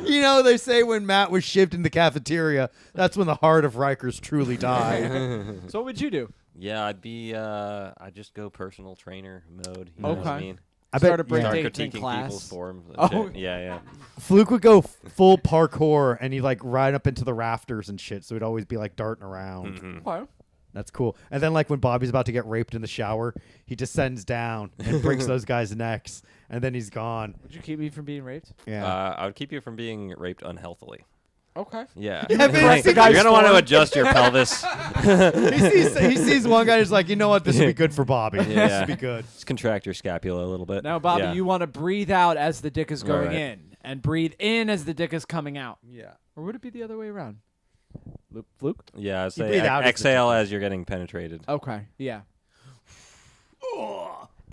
You know, they say when Matt was shivved in the cafeteria, that's when the heart of Rikers truly died. So what would you do? Yeah, I'd just go personal trainer mode. You know what I Okay. mean? I Start a bet break Start dancing critiquing class. people's forms. And Oh. shit. Yeah. Fluke would go full parkour and he'd like ride up into the rafters and shit, so he'd always be like darting around. Mm-hmm. Okay. That's cool. And then like when Bobby's about to get raped in the shower, he descends down and breaks those guys' necks, and then he's gone. Would you keep me from being raped? Yeah. I would keep you from being raped unhealthily. Okay. Yeah. but Like, the you're guy's gonna want to form. adjust your pelvis. he sees one guy who's like, you know what, this would be good for Bobby. This Yeah. would be good. Just contract your scapula a little bit. Now, Bobby, Yeah. you want to breathe out as the dick is going Right. in, and breathe in as the dick is coming out. Yeah. Or would it be the other way around? Fluke? Yeah, I'd say breathe out as the exhale as you're getting penetrated. Okay. Yeah.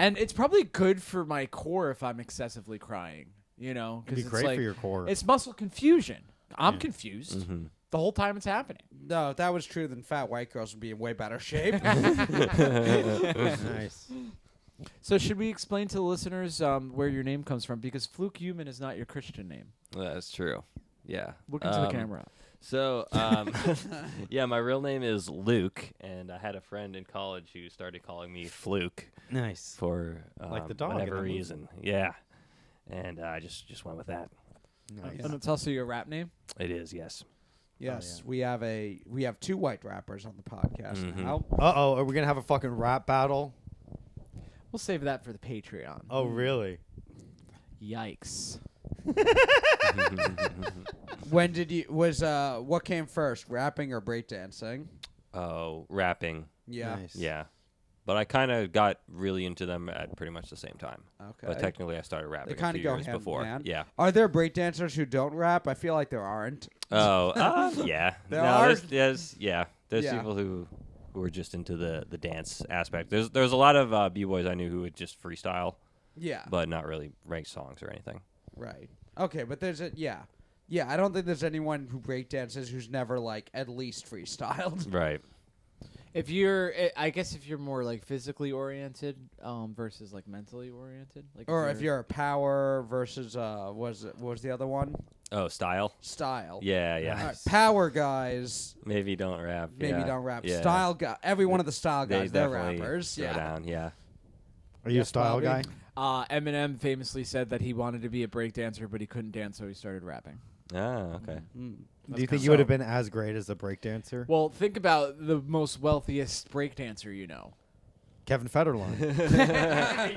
And it's probably good for my core if I'm excessively crying. You know, It'd because be it's great like for your core. it's muscle confusion. I'm confused Mm-hmm. the whole time it's happening. No, if that was true, then fat white girls would be in way better shape. Nice. So should we explain to the listeners where your name comes from? Because Fluke Human is not your Christian name. That's true. Yeah. Look into the camera. So, yeah, my real name is Luke, and I had a friend in college who started calling me Fluke Nice. for Like the dog in whatever the movie. reason. Yeah, and I just went with that. Nice. And it's also your rap name? It is, yes. Yes, we have two white rappers on the podcast Mhm. now. Uh-oh, are we going to have a fucking rap battle? We'll save that for the Patreon. Oh, really? Yikes. When did you what came first, rapping or breakdancing? Oh, rapping. Yeah. Nice. Yeah, but I kind of got really into them at pretty much the same time. Okay. But technically, I started rapping They kind a of few go years hand before. in hand. Yeah. Are there breakdancers who don't rap? I feel like there aren't. Oh, yeah. There no, are? there's Yeah. people who are just into the dance aspect. There's a lot of b-boys I knew who would just freestyle, Yeah. but not really write songs or anything. Right. Okay, but there's a yeah. I don't think there's anyone who breakdances who's never like at least freestyled. Right. If you're, I guess if you're more like physically oriented versus like mentally oriented, like Or if you're a power versus what was the other one? Oh, style. Style. Yeah, yeah. All right, power guys Maybe don't rap. maybe yeah. don't rap. Yeah. Style guy. Every one of the style They guys, they're definitely rappers. throw Yeah. down. Yeah. Are you a Yes, style Bobby? guy? Eminem famously said that he wanted to be a breakdancer, but he couldn't dance, so he started rapping. Ah, okay. Do you think you would have been as great as a breakdancer? Well, think about the most wealthiest breakdancer you know. Kevin Federline.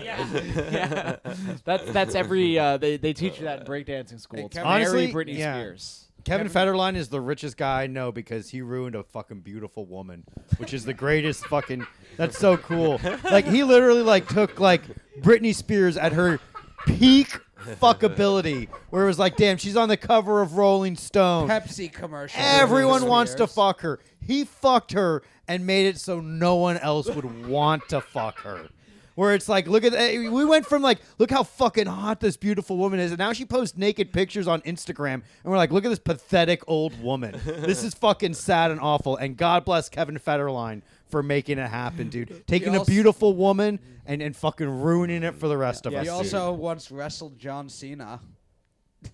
Yeah. That's every they teach you that in breakdancing school. Hey, It's Kevin- Mary Honestly, Britney yeah. Spears. Kevin Federline is the richest guy I know because he ruined a fucking beautiful woman, which is the greatest fucking. That's so cool. Like he literally like took like Britney Spears at her peak fuckability, where it was like, damn, she's on the cover of Rolling Stone. Pepsi commercial. Everyone wants to Spears. fuck her. He fucked her and made it so no one else would want to fuck her. Where it's like, look at we went from like, look how fucking hot this beautiful woman is, and now she posts naked pictures on Instagram, and we're like, look at this pathetic old woman. This is fucking sad and awful. And God bless Kevin Federline for making it happen, dude. Taking a also- beautiful woman and fucking ruining it for the rest of us. He dude. also once wrestled John Cena.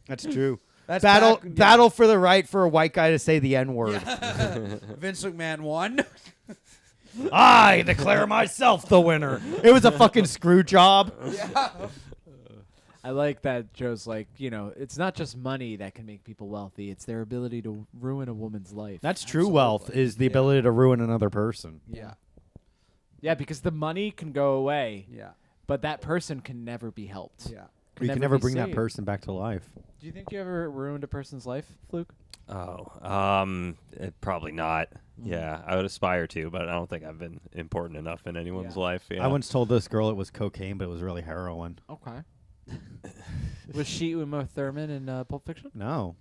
That's true. That's battle back- battle for the right for a white guy to say the N word. Vince McMahon won. I declare myself the winner. It was a fucking screw job. I like that Joe's like, it's not just money that can make people wealthy. It's their ability to ruin a woman's life. That's true wealth is the ability to ruin another person. Yeah. Yeah, because the money can go away, Yeah. but that person can never be helped. Yeah. You can never be bring that saved. person back to life. Do you think you ever ruined a person's life, Fluke? Probably not. Yeah, I would aspire to, but I don't think I've been important enough in anyone's Yeah. life. Yeah. I once told this girl it was cocaine, but it was really heroin. Okay. Was she Uma Thurman in Pulp Fiction? No.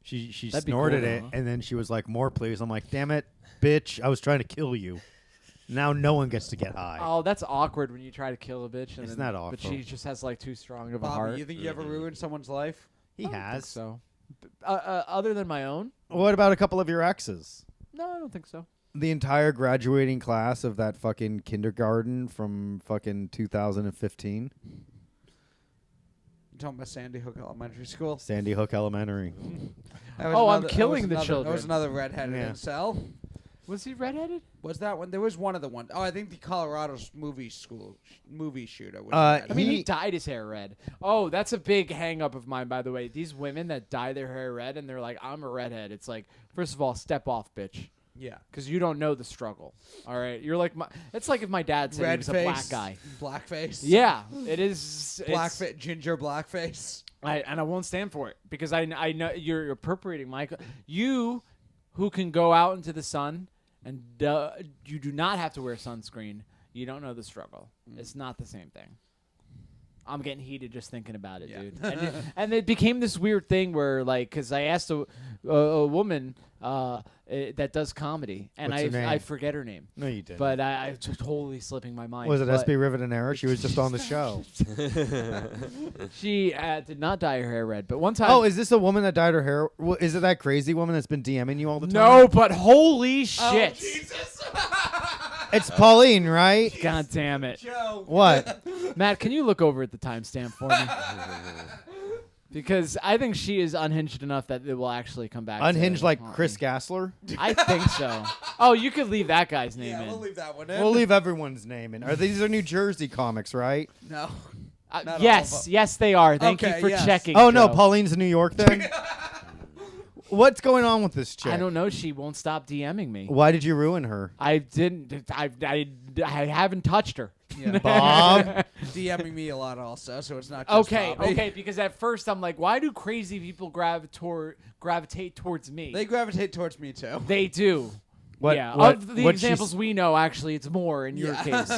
She That'd be snorted cool, it, though, huh? and then she was like, more, please. I'm like, damn it, bitch. I was trying to kill you. Now no one gets to get high. Oh, that's awkward when you try to kill a bitch. And It's then, not But awful. she just has like too strong of a Bobby, heart. you think you ever ruined someone's life? He I don't think has. so. Other than my own? What about a couple of your exes? No, I don't think so. The entire graduating class of that fucking kindergarten from fucking 2015. You talking about Sandy Hook Elementary School? Sandy Hook Elementary. That was Oh, I'm another- that killing was the another- children. That was another redheaded Yeah. incel. Was he redheaded? Was that one? There was one of the ones. Oh, I think the Colorado movie shooter. Was Uh, I mean, he He- dyed his hair red. Oh, that's a big hang up of mine, by the way. These women that dye their hair red and they're like, I'm a redhead. It's like, first of all, step off, bitch. yeah. Because you don't know the struggle. All right? You're like, it's like if my dad said he Red was a face, black guy. blackface. Yeah, it is. Blackface, ginger blackface. And I won't stand for it because I know you're appropriating my. You who can go out into the sun and you do not have to wear sunscreen. You don't know the struggle. It's not the same thing. I'm getting heated just thinking about it, Yeah. dude. And it became this weird thing where, like, because I asked a woman that does comedy, and What's her name? I forget her name, No, you didn't. but I totally slipping my mind. Was it But SB Rivedenera? She was just on the show. She did not dye her hair red, but one time. Oh, is this a woman that dyed her hair? Is it that crazy woman that's been DMing you all the time? no, but holy shit! It's Pauline, right? God damn it. Joe. What? Matt, can you look over at the timestamp for me? Because I think she is unhinged enough that it will actually come back. Unhinged to like haunt Chris me. Gassler? I think so. Oh, you could leave that guy's name Yeah, in. we'll leave that one in. We'll leave everyone's name in. These are New Jersey comics, right? No. Not all of Yes, them. yes, they are. Thank Okay, you for yes. checking. Oh, no, Joe. Pauline's in New York then? What's going on with this chick? I don't know. She won't stop DMing me. Why did you ruin her? I didn't. I haven't touched her. Yeah. Bob? DMing me a lot also, so it's not just Okay, Bobby. okay. Because at first I'm like, why do crazy people gravitate towards me? They gravitate towards me too. They do. What- Yeah. what- Of the what she's- examples we know, actually, it's more in your case.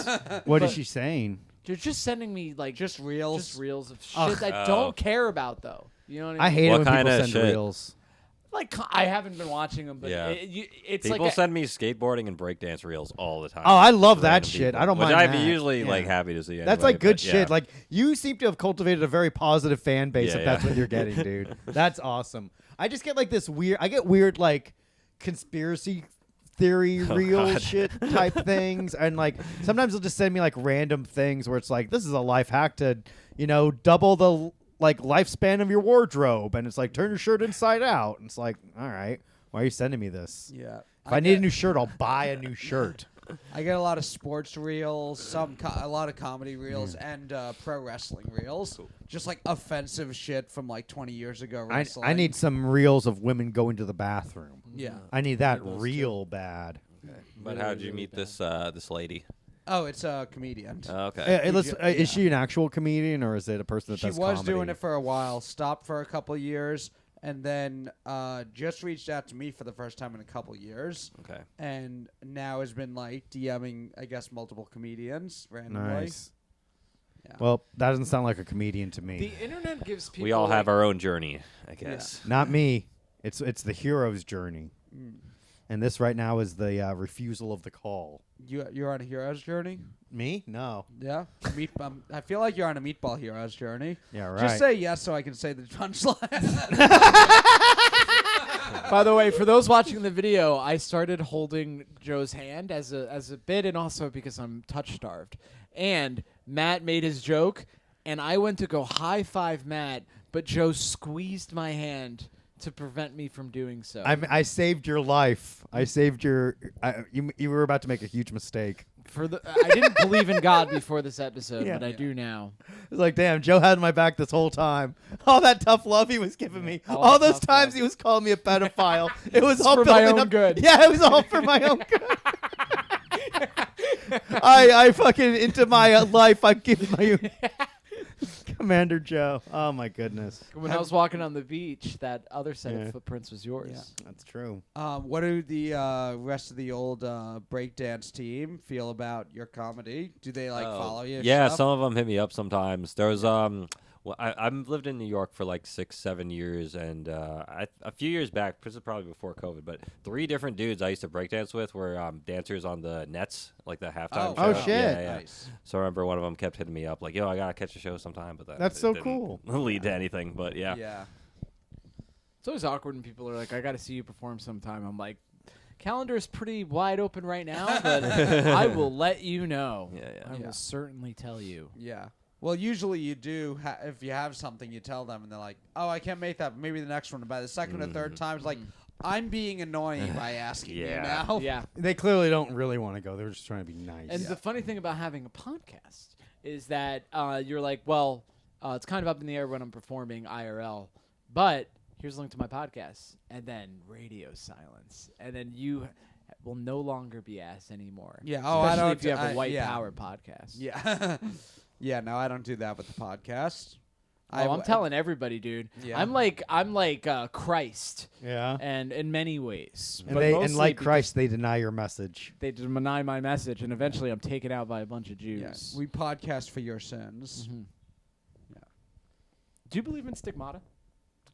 What is But- she saying? They're just sending me like Just reels. just reels of shit Ugh. I don't care about though. You know what I I mean? hate it What when people kinda send shit? reels. Like I haven't been watching them, but Yeah. it's People like send me skateboarding and breakdance reels all the time. Oh, I love that Random shit. people, I don't which mind I'm that. usually Yeah. like happy to see. That's anyway, like good but, yeah. shit. Like you seem to have cultivated a very positive fan base Yeah, if that's yeah. what you're getting, dude. That's awesome. I just get like this weird. I get weird like conspiracy theory real God. shit type things, and like sometimes they'll just send me like random things where it's like this is a life hack to double the like lifespan of your wardrobe, and it's like turn your shirt inside out. And it's like all right, why are you sending me this? Yeah. If I need a new shirt, I'll buy a new shirt. I get a lot of sports reels, a lot of comedy reels, and pro wrestling reels. Just like offensive shit from like 20 years ago. Wrestling. I need some reels of women going to the bathroom. Yeah. I need that real bad. But how did you meet this this lady? Oh, it's a comedian. Okay. Is she an actual comedian or is it a person that She does was comedy? doing it for a while, stopped for a couple years, and then just reached out to me for the first time in a couple years. Okay. And now has been like DMing, I guess, multiple comedians randomly. Nice. Yeah. Well, that doesn't sound like a comedian to me. the internet gives people. We all have like, our own journey, I guess. Not me. It's the hero's journey. Mm. And this right now is the refusal of the call. You're on a hero's journey? Me? No. Yeah. I feel like you're on a meatball hero's journey. Yeah, right. Just say yes so I can say the punchline. By the way, for those watching the video, I started holding Joe's hand as a bit, and also because I'm touch starved. And Matt made his joke, and I went to go high five Matt, but Joe squeezed my hand to prevent me from doing so. I saved your life. I saved your. You were about to make a huge mistake. I didn't believe in God before this episode, Yeah. but I do now. It's like, damn, Joe had my back this whole time. All that tough love he was giving me. All All the those tough times love. he was calling me a pedophile. It was all for my building own up. good. Yeah, it was all for my own good. I fucking into my life. I give my Commander Joe. Oh my goodness. When I was walking on the beach, that other set Yeah. of footprints was yours. Yeah. That's true. What do the rest of the old breakdance team feel about your comedy? Do they follow you? Yeah, stuff? some of them hit me up sometimes. There's well, I've lived in New York for like 6-7 years, and a few years back, this is probably before COVID, but 3 different dudes I used to breakdance with were dancers on the Nets, like the halftime show. Oh, shit. Yeah. Nice. So I remember one of them kept hitting me up, like, "Yo, I gotta catch a show sometime," but That's it so didn't cool. lead to anything. But yeah. Yeah. It's always awkward when people are like, I got to see you perform sometime. I'm like, calendar is pretty wide open right now, but I will let you know. Yeah. I will certainly tell you. Yeah. Well, usually you do. If you have something, you tell them, and they're like, "Oh, I can't make that. But maybe the next one." And by the second or third time, it's like, "I'm being annoying by asking you Yeah. now." Yeah. They clearly don't really want to go. They're just trying to be nice. And the funny thing about having a podcast is that you're like, well, it's kind of up in the air when I'm performing IRL, but here's a link to my podcast, and then radio silence, and then you will no longer be asked anymore. Yeah. Oh, I Especially don't. if you have a white yeah. power podcast. Yeah. Yeah. No, I don't do that with the podcast. I'm telling everybody, dude. Yeah. I'm like Christ, yeah. and in many ways. And but they mostly and like because Christ, they deny your message. they deny my message, and eventually I'm taken out by a bunch of Jews. Yeah. We podcast for your sins. Mhm. Do you believe in stigmata?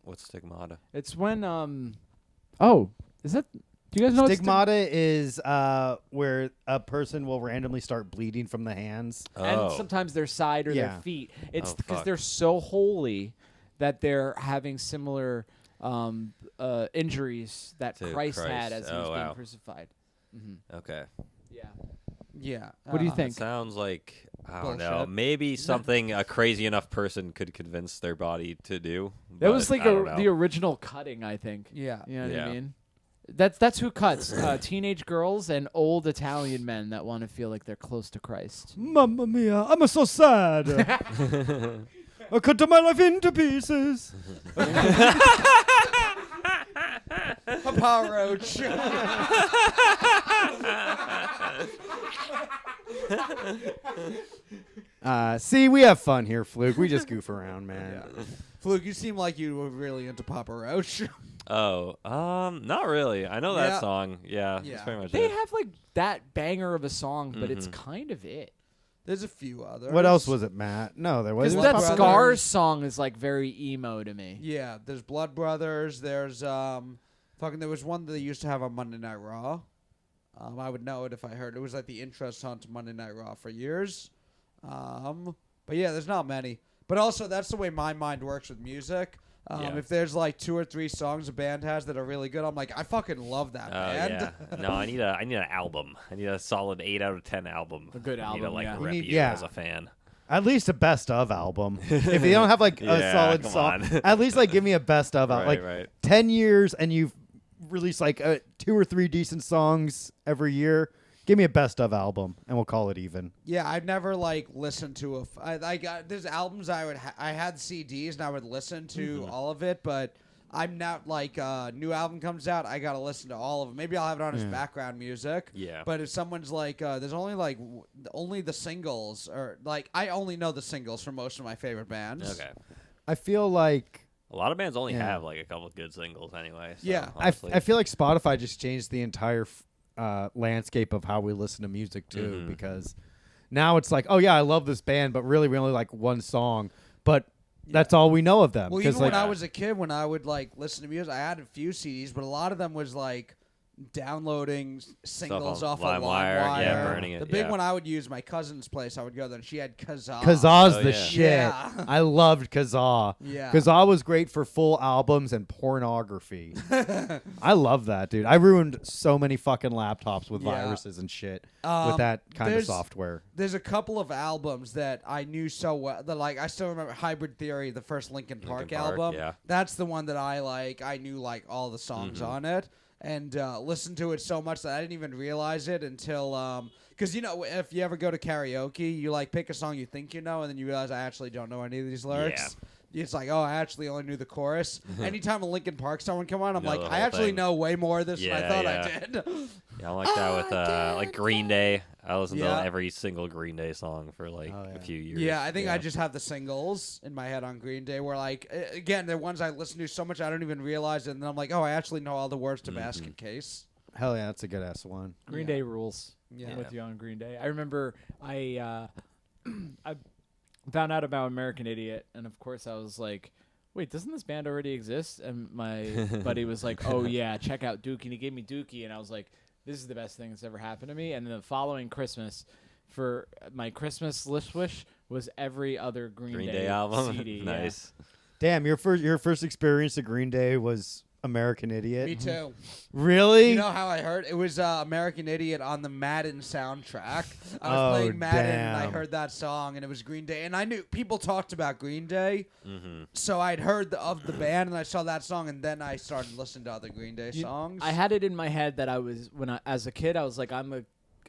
What's stigmata? It's when Oh, is that? Do you guys know what Stigmata is where a person will randomly start bleeding from the hands. and sometimes their side or Yeah. their feet. It's Oh, because fuck. they're so holy that they're having similar injuries that To Christ had Christ. as he was Oh, being wow. crucified. Okay. Yeah. Yeah. What do you It think? sounds like I don't know. Bullshit. Maybe something a crazy enough person could convince their body to do. That was but like I don't know. the original cutting, I think. Yeah. You know what I Yeah. mean? That's who cuts. Teenage girls and old Italian men that want to feel like they're close to Christ. Mamma mia, I'm so sad. I cut my life into pieces. Papã Roach. See, we have fun here, Fluke. We just goof around, man. Fluke, you seem like you were really into Papã Roach. Oh, not really. I know Yeah. that song. Yeah, Yeah. that's pretty much They it. have like that banger of a song, but it's kind of it. There's a few others. What else was it, Matt? No, there Because wasn't. that Blood Brothers. Scars song is like very emo to me. Yeah, there's Blood Brothers. There's there was one that they used to have on Monday Night Raw. I would know it if I heard. It was like the intro song to Monday Night Raw for years. But yeah, there's not many. But also, that's the way my mind works with music. Yeah. If there's like 2 or 3 songs a band has that are really good, I'm like, I fucking love that band. Yeah. No, I need an album. I need a solid 8 out of 10 album. A good I need to album, like yeah. rep need- you yeah. as a fan. At least a best of album. If you don't have like a Yeah, solid come song, on. at least like give me a best of. Right, like right. 10 years and you've released like 2 or 3 decent songs every year. Give me a best of album and we'll call it even. Yeah, I've never like listened to there's albums I had CDs and I would listen to all of it, but I'm not like new album comes out, I gotta listen to all of them. Maybe I'll have it on as background music. Yeah. But if someone's like, there's only like only the singles, or like I only know the singles for most of my favorite bands. Okay. I feel like A lot of bands only Yeah. have like a couple of good singles anyway. So, Yeah. honestly. I feel like Spotify just changed the entire landscape of how we listen to music too, Mhm. because now it's like, oh yeah, I love this band, but really we only like one song, but that's all we know of them. Well, 'Cause, even when like, I was a kid, when I would like listen to music, I had a few CDs, but a lot of them was like downloading singles on off of LimeWire, LimeWire. yeah, burning it, The big yeah. one I would use, my cousin's place. I would go there, and she had Kazaa. Kazaa's Oh, the yeah. shit. Yeah. I loved Kazaa. Yeah. Kazaa was great for full albums and pornography. I love that, dude. I ruined so many fucking laptops with Yeah. viruses and shit Um, with that kind of there's- software. There's a couple of albums that I knew so well. That like I still remember Hybrid Theory, the first Linkin Park Park, album. yeah. That's the one that I like. I knew like all the songs on it, and listened to it so much that I didn't even realize it until Because if you ever go to karaoke, you like pick a song you think you know, and then you realize I actually don't know any of these lyrics. It's like, oh, I actually only knew the chorus. Anytime a Linkin Park song would come on, I'm Know like, the I whole actually thing. know way more of this than I thought I Yeah. did. Yeah, I like that with like Green Day. I listened Yeah. to every single Green Day song for like a few years. Yeah, I think I just have the singles in my head on Green Day where, like, again, they're ones I listen to so much I don't even realize it. And then I'm like, oh, I actually know all the words to Basket Case. Hell yeah, that's a good ass one. Green Day rules. Yeah. I'm with you on Green Day. I remember I found out about American Idiot, and of course I was like, wait, doesn't this band already exist? And my buddy was like, oh yeah, check out Dookie. And he gave me Dookie, and I was like, this is the best thing that's ever happened to me. And then the following Christmas, for my Christmas list wish was every other Green Day album. CD. Nice. Damn, your first experience at Green Day was American Idiot. Me too. Really? You know how I heard? It was American Idiot on the Madden soundtrack. I was Oh, playing Madden and I damn. heard that song and it was Green Day. And I knew people talked about Green Day. Mm-hmm. So I'd heard of the band and I saw that song and then I started listening to other Green Day songs. I had it in my head that as a kid, I was like, I'm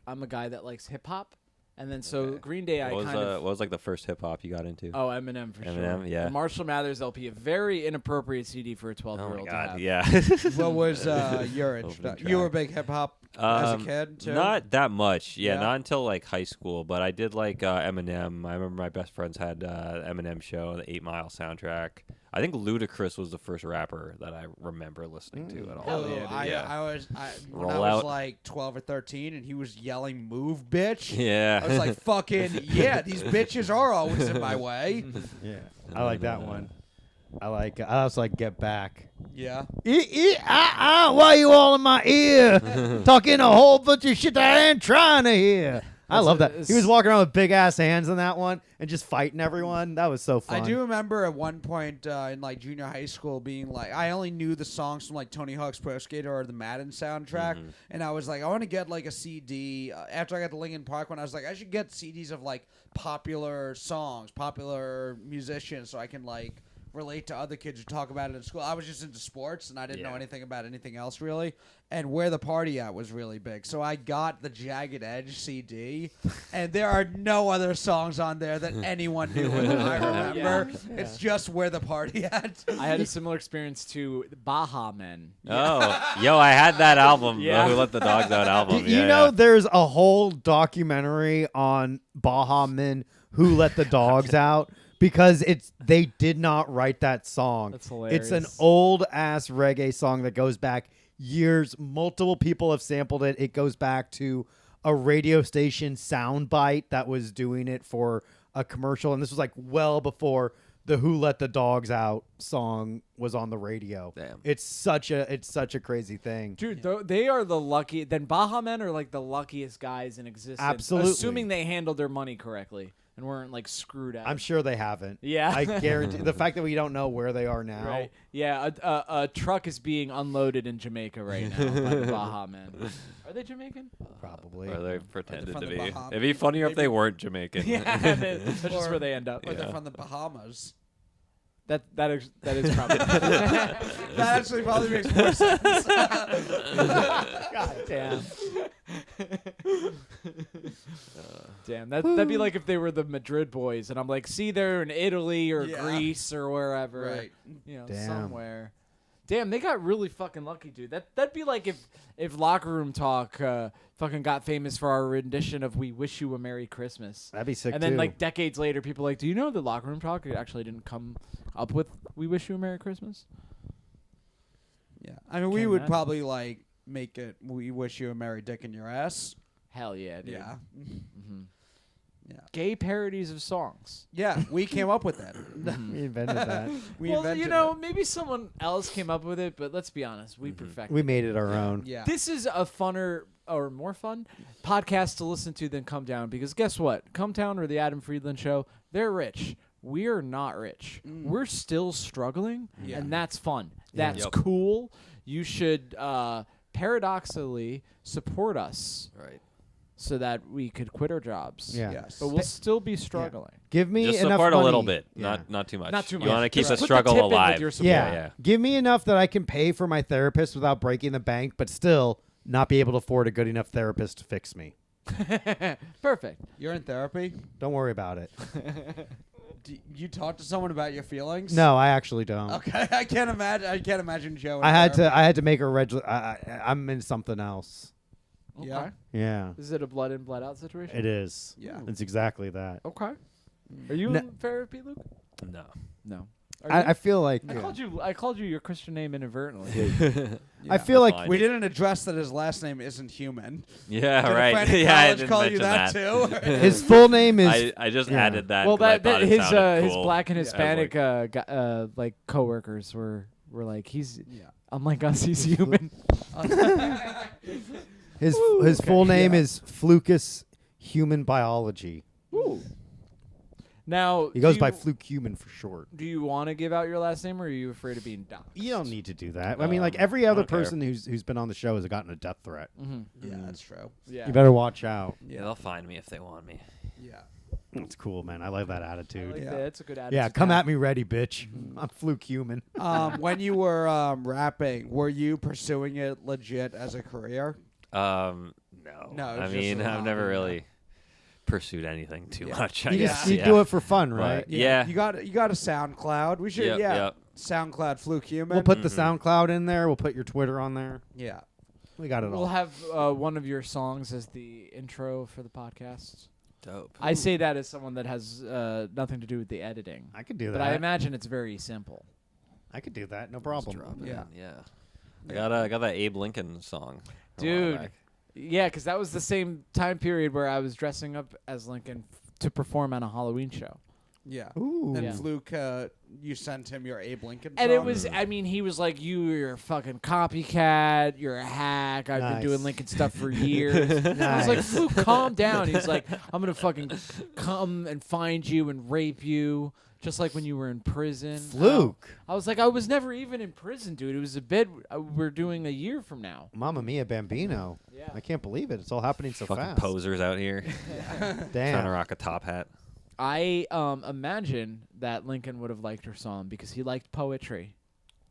a guy that likes hip hop. And then so Green Day, What was like the first hip hop you got into? Oh, Eminem for Eminem, sure. yeah. The Marshall Mathers LP, a very inappropriate CD for a 12-year-old Oh my to god, have. yeah. What was your Opening introduction? You were a big hip hop as a kid too? Not that much. Yeah, Yeah? not until like high school. But I did like Eminem. I remember my best friends had Eminem show, the 8 Mile soundtrack. I think Ludacris was the first rapper that I remember listening to at all. Hell yeah, dude. When I Roll was out. like 12 or 13 and he was yelling "Move, bitch." Yeah. I was like, fucking yeah, these bitches are always in my way. Yeah, I like that one. I also like Get Back. Yeah. Why you all in my ear? Talking a whole bunch of shit that I ain't trying to hear. I love that. He was walking around with big ass hands on that one and just fighting everyone. That was so fun. I do remember at one point in like junior high school being like, I only knew the songs from like Tony Hawk's Pro Skater or the Madden soundtrack, and I was like, I want to get like a CD. After I got the Linkin Park one, I was like, I should get CDs of like popular songs, popular musicians, so I can like relate to other kids who talk about it in school. I was just into sports and I didn't know anything about anything else really. And Where the Party At was really big. So I got the Jagged Edge CD and there are no other songs on there that anyone knew that I remember. It's just Where the Party At. I had a similar experience to Baha Men. Oh, yo, I had that album. Yeah. Who Let the Dogs Out album. You know, there's a whole documentary on Baha Men Who Let the Dogs Out because they did not write that song. That's hilarious. It's an old ass reggae song that goes back years. Multiple people have sampled it. It goes back to a radio station soundbite that was doing it for a commercial, and this was like well before the Who Let the Dogs Out song was on the radio. Damn. It's such a crazy thing. Dude, they are the lucky. Then Baha Men are like the luckiest guys in existence. Absolutely. Assuming they handled their money correctly and weren't like screwed out. I'm sure they haven't. Yeah. I guarantee. The fact that we don't know where they are now. Right. Yeah, a truck is being unloaded in Jamaica right now by the Baha Men. Are they Jamaican? Probably. Or they pretended from to the be. Bahamas. It'd be funnier if they weren't Jamaican. Yeah, that's just where they end up. Or they're Yeah. from the Bahamas. That is probably. That actually probably makes more sense. God damn. Damn, that'd be like if they were the Madrid boys, and I'm like, see, they're in Italy or Yeah. Greece or wherever, Right. You know, Damn. somewhere. Damn, they got really fucking lucky, dude. That'd be like if Locker Room Talk fucking got famous for our rendition of "We Wish You a Merry Christmas," That'd be sick and then too. like decades later, people are like, do you know that Locker Room Talk actually didn't come up with "We Wish You a Merry Christmas"? Yeah. I mean, we Can would imagine. probably like make it "We Wish You a Merry Dick in Your Ass." Hell yeah, dude. Yeah. Gay parodies of songs. Yeah, we came up with that. we invented that. We well, invented you know, it. maybe someone else came up with it, but let's be honest, we perfected We made it our own. Yeah. This is a funner or more fun podcast to listen to than Come Down, because guess what? Come Down or the Adam Friedland Show, they're rich. We're not rich. We're still struggling, Yeah. and that's fun. That's Yep. cool. You should paradoxically support us Right. so that we could quit our jobs. Yeah. Yes. But we'll still be struggling. Give me Just enough support money. a little bit, Yeah. not too much. Not too much. You want to keep Just the put struggle tip in with alive. your support. Yeah. Yeah. Give me enough that I can pay for my therapist without breaking the bank, but still not be able to afford a good enough therapist to fix me. Perfect. You're in therapy. Don't worry about it. Do you talk to someone about your feelings? No, I actually don't. Okay, I can't imagine Joe. In I had therapy. to make a I'm in something else. Yeah. Okay. Yeah, Is it a blood in, blood out situation? it is. Yeah. It's exactly that. Okay. Are you No- in therapy, Luke? No. No. Are you? I feel like I called you your Christian name inadvertently. I feel like fine. We didn't address that his last name isn't Human. Yeah, Did right. a friend in Yeah, I college didn't call you mention that too? his full name is. I just Yeah. added that. Well, 'cause I that thought it his sounded his cool. black and I was Hispanic like, like coworkers were like he's Yeah. unlike us, he's human. his full name Yeah. is Fluke Human Biology. Ooh. Now He goes do by you- Fluke Human for short. Do you want to give out your last name, or are you afraid of being doxxed? You don't need to do that. I mean, like every I other don't care. person who's been on the show has gotten a death threat. Mm-hmm. Yeah, that's true. Yeah. You better watch out. Yeah, they'll find me if they want me. Yeah. It's cool, man. I like that I attitude. like Yeah. that. It's a good attitude. Yeah, to come have. at me ready, bitch. I'm Fluke Human. When you were rapping, were you pursuing it legit as a career? No. No, I it's just mean, a I've hobby, never yeah. really pursued anything too much. I You guess. just you yeah. do it for fun, right? But- Yeah. You got a SoundCloud. We should Yep. SoundCloud Fluke Human. We'll put the Mhm. SoundCloud in there. We'll put your Twitter on there. yeah. We got it We'll all. have one of your songs as the intro for the podcast. Dope. I say that as someone that has nothing to do with the editing, I could do but that. I imagine it's very simple. I could do that. No Just problem. drop it Yeah. in, yeah. I got that Abe Lincoln song. a while Dude. back. Yeah, because that was the same time period where I was dressing up as Lincoln to perform on a Halloween show. Yeah. Ooh. And Yeah. Fluke, you sent him your Abe Lincoln And song? it was, I mean, he was like, you're a fucking copycat, you're a hack, I've been Nice. doing Lincoln stuff for years. I was like, Nice. Fluke, calm down. He's like, I'm going to fucking come and find you and rape you, just like when you were in prison. Fluke. I was like, I was never even in prison, dude. It was a bit, we're doing a year from now. Mamma Mia Bambino. Yeah. I can't believe it. It's all happening so Fucking fast. posers out here trying to Damn. rock a top hat. I imagine that Lincoln would have liked your song because he liked poetry.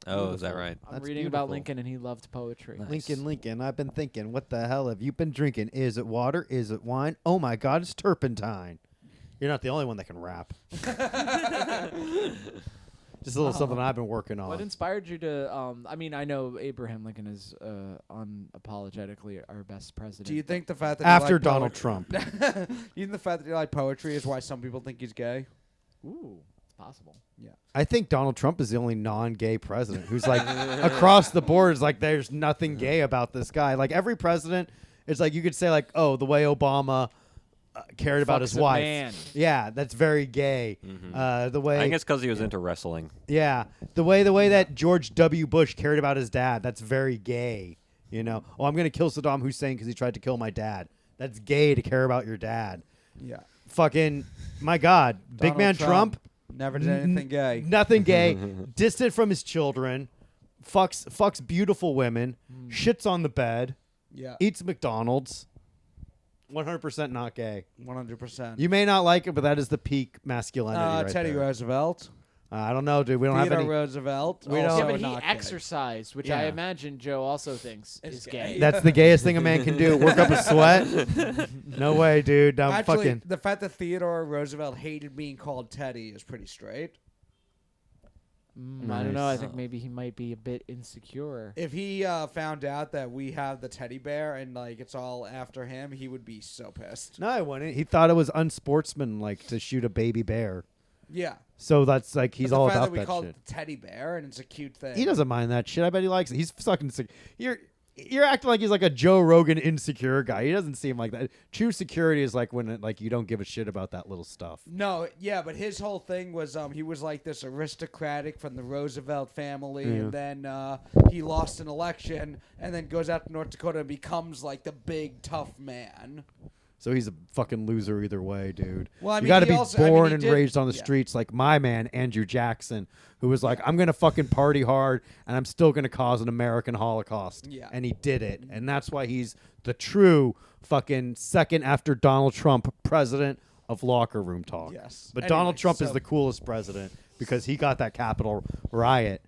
Oh, is that right? I'm That's reading about beautiful. Lincoln and he loved poetry. Nice. Lincoln, I've been thinking, what the hell have you been drinking? Is it water? Is it wine? Oh my God, it's turpentine. You're not the only one that can rap. Just a little something I've been working on. What inspired you to? I mean, I know Abraham Lincoln is unapologetically our best president. Do you think the fact that After you like Donald poetry- Trump. you think the fact that you like poetry is why some people think he's gay? Ooh, it's possible. I think Donald Trump is the only non-gay president who's like across the board is like there's nothing gay about this guy. Like every president, it's like you could say like, oh, the way Obama cared about his Fuck's a wife. man. Yeah, that's very gay. The way I think it's because he was into wrestling. yeah, the way that George W. Bush cared about his dad, that's very gay. You know, oh, I'm gonna kill Saddam Hussein because he tried to kill my dad. That's gay to care about your dad. Yeah. Fucking, my God, big Donald man Trump never did anything gay. nothing gay, distant from his children, fucks beautiful women, shits on the bed, Yeah. eats McDonald's. 100% not gay. 100%. You may not like it, but that is the peak masculinity right Teddy there. Roosevelt. I don't know, dude. We don't have Theodore any. Roosevelt. We don't- also Yeah, but he not gay. exercised, which I Yeah. imagine Joe also thinks Is is gay. gay. That's the gayest thing a man can do. Work up a sweat. No way, dude. I'm Actually, fucking. the fact that Theodore Roosevelt hated being called Teddy is pretty straight. I don't know. I Nice. think maybe he might be a bit insecure. If he found out that we have the teddy bear and like it's all after him, he would be so pissed. No, I wouldn't. He thought it was unsportsmanlike to shoot a baby bear. Yeah. So that's like he's But the all fact about that we that call shit. it the teddy bear and it's a cute thing. He doesn't mind that shit. I bet he likes it. He's fucking sick. You're acting like he's like a Joe Rogan insecure guy. He doesn't seem like that. True security is like when like you don't give a shit about that little stuff. No, yeah, but his whole thing was he was like this aristocratic from the Roosevelt family, Yeah. and then he lost an election, and then goes out to North Dakota and becomes like the big tough man. So he's a fucking loser either way, dude. Well, I you mean, got to he be also- I mean, born he and did- raised on the yeah. streets like my man Andrew Jackson, who was like, I'm gonna fucking party hard and I'm still gonna cause an American Holocaust. Yeah. And he did it, and that's why he's the true fucking second after Donald Trump president of locker room talk. Yes. But Anyway, Donald Trump is so- the coolest president because he got that Capitol riot.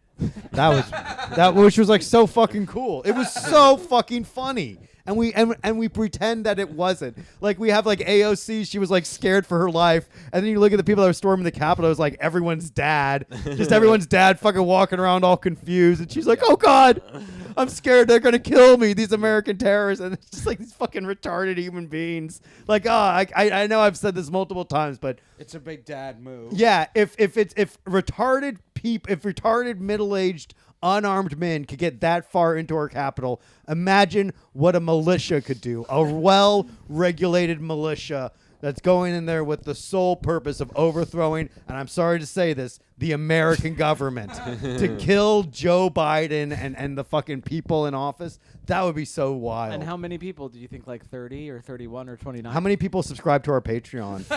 That was which was like so fucking cool. It was so fucking funny. and we pretend that it wasn't. Like we have like AOC, she was like scared for her life, and then you look at the people that were storming the Capitol, it was like everyone's dad, just everyone's dad fucking walking around all confused, and she's like, oh God, I'm scared they're gonna kill me, these American terrorists, and it's just like these fucking retarded human beings. Like, I know I've said this multiple times, but It's a big dad move. yeah, if retarded middle-aged unarmed men could get that far into our capital, imagine what a militia could do. A well-regulated militia that's going in there with the sole purpose of overthrowing, and I'm sorry to say this, the American government to kill Joe Biden and the fucking people in office. That would be so wild. And how many people do you think? Like 30 or 31 or 29? How many people subscribe to our Patreon?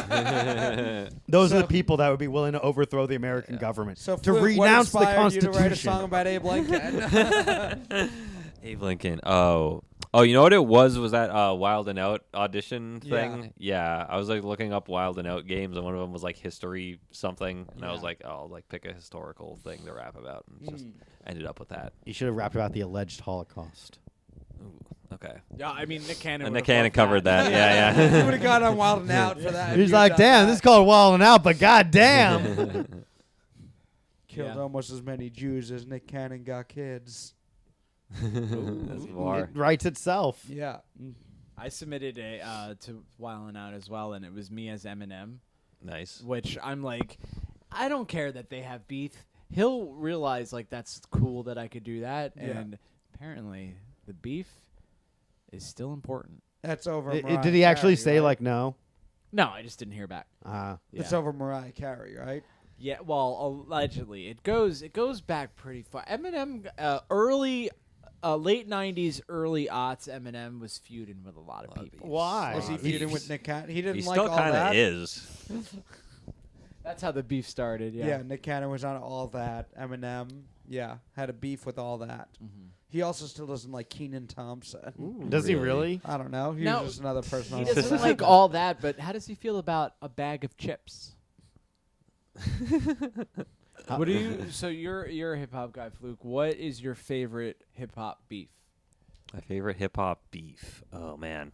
Those are the people that would be willing to overthrow the American government. So to Fluke, renounce the what inspired Constitution. you to write a song about Abe Lincoln? Abe Lincoln. Oh, you know what it was? Was that Wild and Out audition thing? Yeah, I was like looking up Wild and Out games, and one of them was like history something, and I was like, oh, I'll like pick a historical thing to rap about, and just ended up with that. You should have rapped about the alleged Holocaust. Ooh, okay. Yeah, I mean Nick Cannon. And would've Nick Cannon loved covered that. Yeah, You yeah. would have gone on Wild and Out for that. if He's you had like, done damn, that. this is called Wildin' Out, but goddamn. Killed Yeah. almost as many Jews as Nick Cannon got kids. That's war. It writes itself. Yeah. I submitted a to Wildin' Out as well, and it was me as Eminem, Nice. which I'm like, I don't care that they have beef. He'll realize like that's cool that I could do that, Yeah. and apparently the beef is still important. That's over. Did Mariah he actually Carey, say right? like no? No, I just didn't hear back. Uh, It's Yeah. over Mariah Carey, right? Yeah, well, allegedly, it goes back pretty far. Eminem, late '90s, early aughts, Eminem was feuding with a lot of people. Why? Was he feuding with Nick Cannon? He didn't He like still all kind of that. is. That's how the beef started. Yeah, Nick Cannon was on all that. Eminem, yeah, had a beef with all that. Mm-hmm. He also still doesn't like Keenan Thompson. Does he really? I don't know. He No, was just another person. He on the doesn't side. like all that, but how does he feel about a bag of chips? What do you? So you're a hip hop guy, Fluke. What is your favorite hip hop beef? My favorite hip hop beef. Oh man.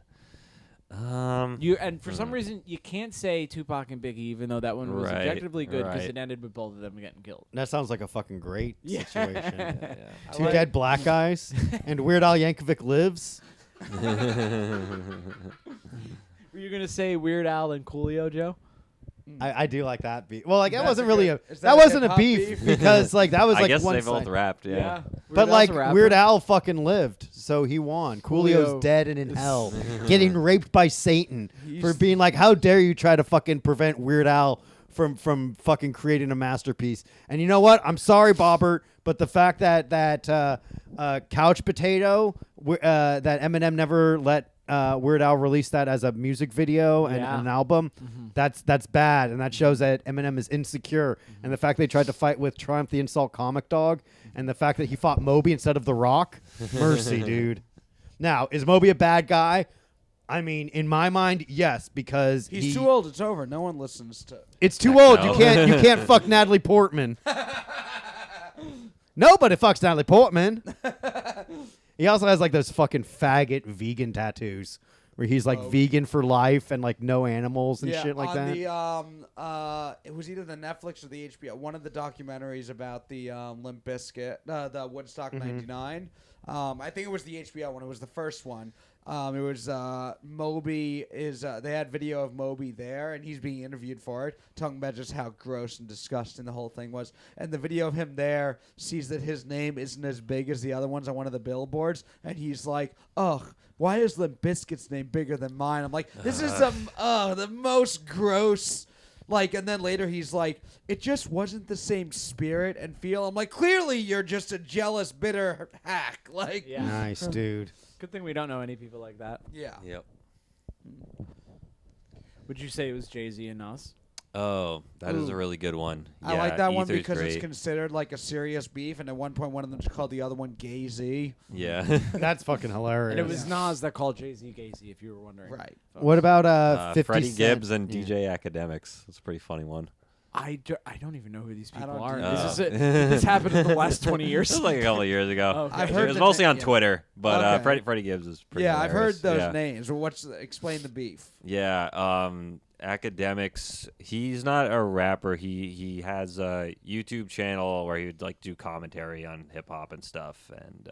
You and for some reason you can't say Tupac and Biggie, even though that one was Right, objectively good because right. it ended with both of them getting killed. That sounds like a fucking great situation. Yeah. Two dead black guys and Weird Al Yankovic lives. Were you gonna say Weird Al and Coolio, Joe? I do like that beef. Well, like that That's wasn't a really good- a is that that a wasn't a hip-hop beef beef? because like that was I like guess one they side. both rapped. Yeah. But Al's like a rapper. Weird Al fucking lived, so he won. Coolio's Coolio dead and in hell, getting raped by Satan for He's- being like, how dare you try to fucking prevent Weird Al from fucking creating a masterpiece? And you know what? I'm sorry, Bobbert, but the fact that Couch Potato, that Eminem never let Weird Al release that as a music video and Yeah. an album, that's bad, and that shows that Eminem is insecure. And the fact they tried to fight with Triumph the Insult Comic Dog, and the fact that he fought Moby instead of The Rock, mercy, dude. Now, is Moby a bad guy? I mean, in my mind, yes, because He's too old. It's over. No one listens to. It's too old. no. You can't fuck Natalie Portman. Nobody fucks Natalie Portman. He also has like those fucking faggot vegan tattoos where he's like vegan for life and like no animals and shit like on that. The it was either the Netflix or the HBO. One of the documentaries about the Limp Bizkit, the Woodstock '99. I think it was the HBO one. It was the first one. It was Moby is they had video of Moby there, and he's being interviewed for it, talking about just how gross and disgusting the whole thing was. And the video of him there sees that his name isn't as big as the other ones on one of the billboards, and he's like, "Ugh, why is Limp Bizkit's name bigger than mine?" I'm like, "This is the most gross." Like, and then later he's like, "It just wasn't the same spirit and feel." I'm like, "Clearly you're just a jealous, bitter hack." Like, Yeah. Nice, dude. Good thing we don't know any people like that. yeah. Yep. Would you say it was Jay-Z and Nas? Oh, that is Ooh. a really good one. I like that one Ether's because it's great. considered like a serious beef, and at one point one of them just called the other one Gay Z. Yeah. That's fucking hilarious. And it was Nas that called Jay-Z Gacy, if you were wondering. Right. folks. What about 50 Freddie Cent? Gibbs and Yeah. DJ Academics. That's a pretty funny one. I don't even know who these people don't are. either. This happened in the last 20 This years. was like a couple of years ago. Okay. I've It heard was the mostly na- on yeah. Twitter, but Okay. Freddie Gibbs is pretty Yeah, I've heard hilarious. those Yeah. names. Well, explain the beef? Yeah, academics. He's not a rapper. He has a YouTube channel where he would like do commentary on hip hop and stuff. And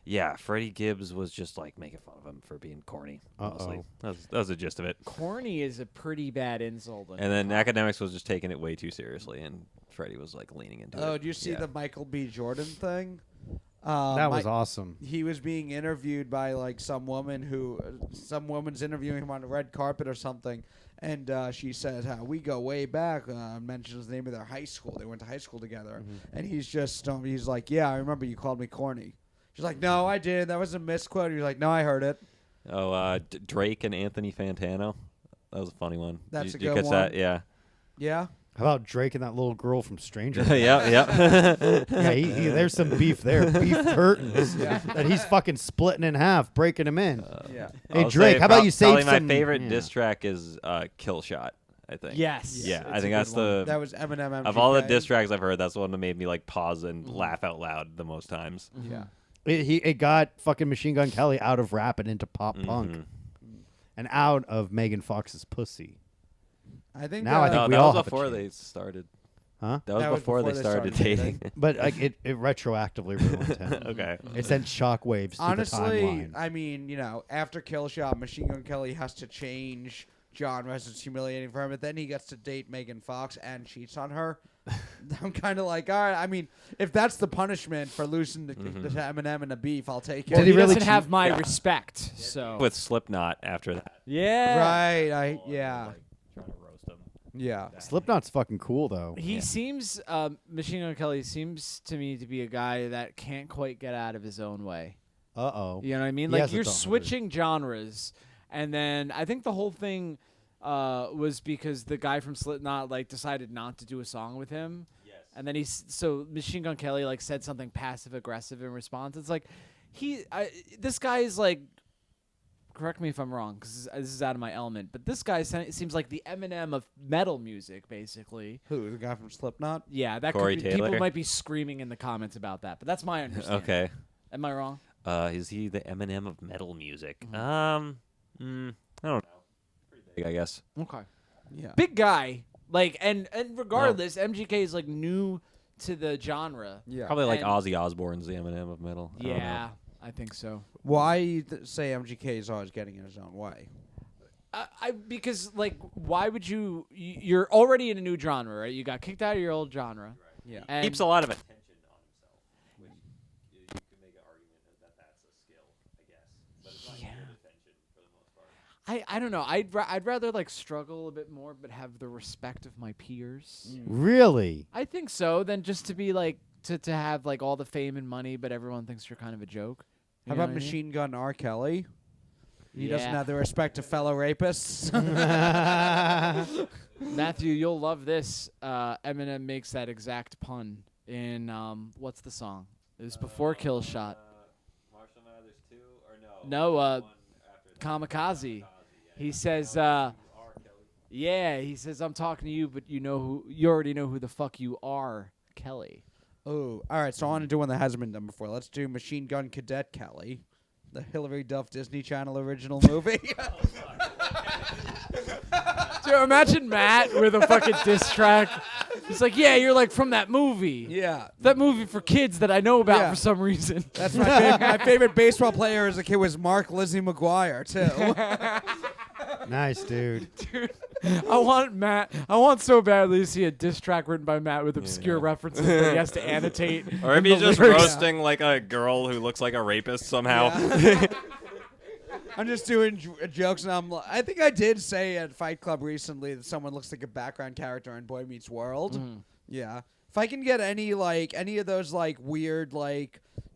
yeah, Freddie Gibbs was just like making fun of him for being corny. Mostly, that was the gist of it. Corny is a pretty bad insult. And then academics was just taking it way too seriously, and Freddie was like leaning into it. Oh, did you see Yeah. the Michael B. Jordan thing? That was awesome. He was being interviewed by like some woman's interviewing him on the red carpet or something, and she says how we go way back. Mentions the name of their high school. They went to high school together, and he's like, yeah, I remember you called me corny. She's like, no, I did. That was a misquote. He's like, no, I heard it. Oh, Drake and Anthony Fantano. That was a funny one. That's Did a you good catch one. that? Yeah. Yeah. How about Drake and that little girl from Stranger? yeah. Yeah, there's some beef there. Beef curtains that he's fucking splitting in half, breaking them in. Yeah. Hey, I'll Drake, say how about you probably save my some? favorite yeah. diss track is Kill Shot, I think. Yes. Yeah, It's I a think good that's one. the That was Eminem. MGK. of all the diss tracks I've heard, that's the one that made me like pause and laugh out loud the most times. Yeah. It got fucking Machine Gun Kelly out of rap and into pop punk, and out of Megan Fox's pussy. I think. Now I think No, we that all was have a before chance. they started. Huh? That was before they started dating. But like it retroactively ruined him. Okay. It sent shockwaves through Honestly, the timeline. I mean, after Killshot, Machine Gun Kelly has to change genres. It's humiliating for him. But then he gets to date Megan Fox and cheats on her. I'm kind of like, all right. I mean, if that's the punishment for losing to Eminem in a beef, I'll take it. Did He he really doesn't cheat? have my respect. So With Slipknot after that. yeah. Right. Yeah. Like, trying to roast him. Yeah. Slipknot's fucking cool though. He seems, Machine Gun Kelly seems to me to be a guy that can't quite get out of his own way. Uh-oh. You know what I mean? He Like has a you're daughter. switching genres, and then I think the whole thing was because the guy from Slipknot like decided not to do a song with him. Yes. And then so Machine Gun Kelly like said something passive aggressive in response. It's like this guy is like. Correct me if I'm wrong, because this is out of my element. But this guy seems like the Eminem of metal music, basically. Who? The guy from Slipknot? Yeah, that Corey could be, Taylor? people might be screaming in the comments about that, but that's my understanding. Okay. Am I wrong? Is he the Eminem of metal music? I don't know. Pretty big, I guess. Okay. Yeah. Big guy, like, and regardless, MGK is like new to the genre. Yeah. Probably like And- Ozzy Osbourne's the Eminem of metal. I don't know. Yeah, I think so. Why you say MGK is always getting in his own way? Because like, why would you're already in a new genre, right? You got kicked out of your old genre. Yeah. And Keeps a lot of attention on himself, which you could make an argument that that's a skill, I guess. But it's not good attention for the most part. I don't know. I'd rather like struggle a bit more, but have the respect of my peers. Really? I think so. Than just to be like to have like all the fame and money, but everyone thinks you're kind of a joke. How You know about what I mean? Machine Gun R. Kelly? He doesn't Yeah. have the respect of fellow rapists. Matthew, you'll love this. Eminem makes that exact pun in what's the song? It was before Kill Shot. Marshall Mathers 2 or no? No, Kamikaze. He says, yeah, he says, I'm talking to you, but you already know who the fuck you are, Kelly. Oh, all right. So I want to do one that hasn't been done before. Let's do Machine Gun Cadet Kelly, the Hillary Duff Disney Channel original movie. Dude, imagine Matt with a fucking diss track. He's like, yeah, you're like from that movie. Yeah. That movie for kids that I know about Yeah. for some reason. That's my favorite. My favorite baseball player as a kid was Mark Lizzie McGuire too. Nice, dude. Dude, I want so badly to see a diss track written by Matt with obscure references that he has to annotate. Or if in he's the just lyrics. roasting like a girl who looks like a rapist somehow. I'm just doing jokes, and I think I did say at Fight Club recently that someone looks like a background character in Boy Meets World. Yeah. If I can get any of those like weird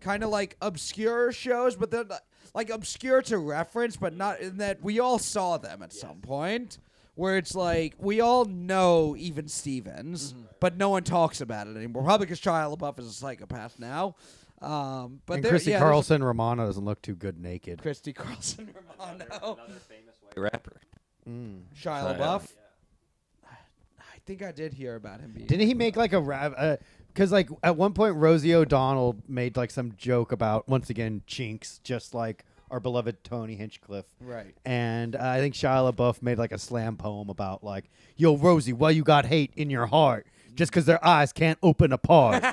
kind of like obscure shows, but they're like obscure to reference, but not in that we all saw them at some point. Where it's like we all know even Stevens, but no one talks about it anymore. Probably because Shia LaBeouf is a psychopath now. But And there- Christy yeah, there's Carlson Romano doesn't look too good naked. Christy Carlson Romano, Another famous white rapper. Shia LaBeouf. I think I did hear about him being. Didn't he make like a rap? Because like at one point Rosie O'Donnell made like some joke about once again chinks, just like our beloved Tony Hinchcliffe. Right. And I think Shia LaBeouf made like a slam poem about like, yo Rosie, why you got hate in your heart? Just because their eyes can't open apart.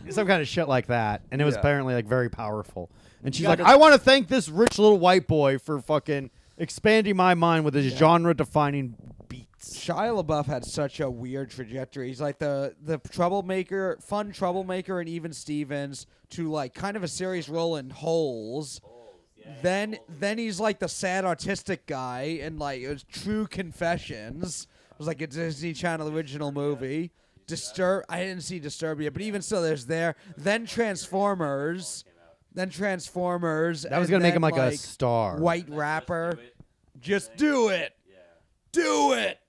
Some kind of shit like that. And it was apparently like very powerful. And she's like, I want to thank this rich little white boy for fucking expanding my mind with his genre-defining beats. Shia LaBeouf had such a weird trajectory. He's like the troublemaker, fun troublemaker in Even Stevens to like kind of a serious role in Holes. Then he's like the sad artistic guy in like it was True Confessions. It was like a Disney Channel original movie. I didn't see Disturbia, but even still, there's there. Then Transformers. That was gonna make him like a star. White rapper. Just do it. Do it.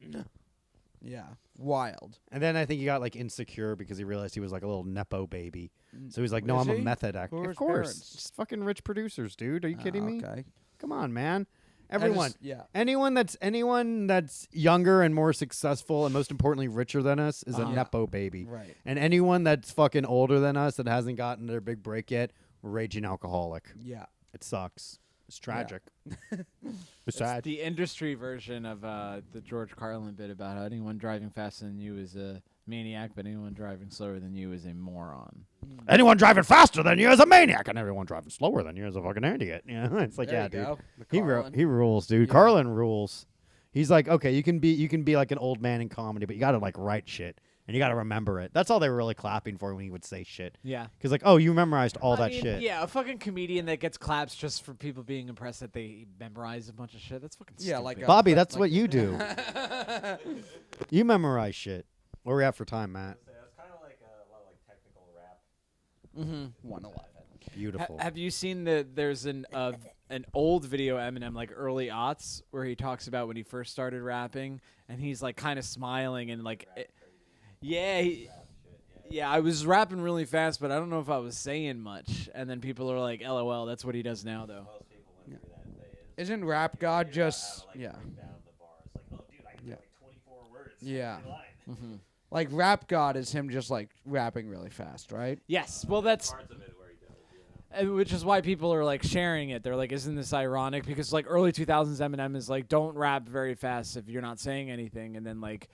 Yeah. Wild. And then I think he got like insecure because he realized he was like a little nepo baby. So he's like, no, Was I'm a he? method actor. Who were Of his course. parents? Just fucking rich producers, dude. Are you kidding me? Okay. Come on, man. Everyone. yeah. Anyone that's younger and more successful and most importantly richer than us is a nepo baby. Right. And anyone that's fucking older than us that hasn't gotten their big break yet, we're raging alcoholic. Yeah. It sucks. It's tragic. It's sad. The industry version of the George Carlin bit about how anyone driving faster than you is a maniac, but anyone driving slower than you is a moron. Anyone driving faster than you is a maniac, and everyone driving slower than you is a fucking idiot. Yeah, it's like, There yeah, you dude. go. He rules, dude. Yeah. Carlin rules. He's like, okay, you can be like an old man in comedy, but you got to like write shit. And you got to remember it. That's all they were really clapping for when he would say shit. Yeah. Because, like, oh, you memorized all that shit. Yeah, a fucking comedian that gets claps just for people being impressed that they memorize a bunch of shit. That's fucking Yeah, stupid. like Bobby, that's what you do. You memorize shit. Where are we at for time, Matt? It's kind of like a lot of like technical rap. 111. Beautiful. Have you seen there's an old video Eminem, like early aughts, where he talks about when he first started rapping, and he's like kind of smiling and like, yeah, I was rapping really fast, but I don't know if I was saying much. And then people are like, LOL, that's what he does now, though. Isn't Rap God just yeah? Yeah. Yeah. Like Rap God is him just like rapping really fast, right? Yes, well, that's which is why people are like sharing it. They're like, isn't this ironic? Because like early 2000s Eminem is like, don't rap very fast if you're not saying anything. And then like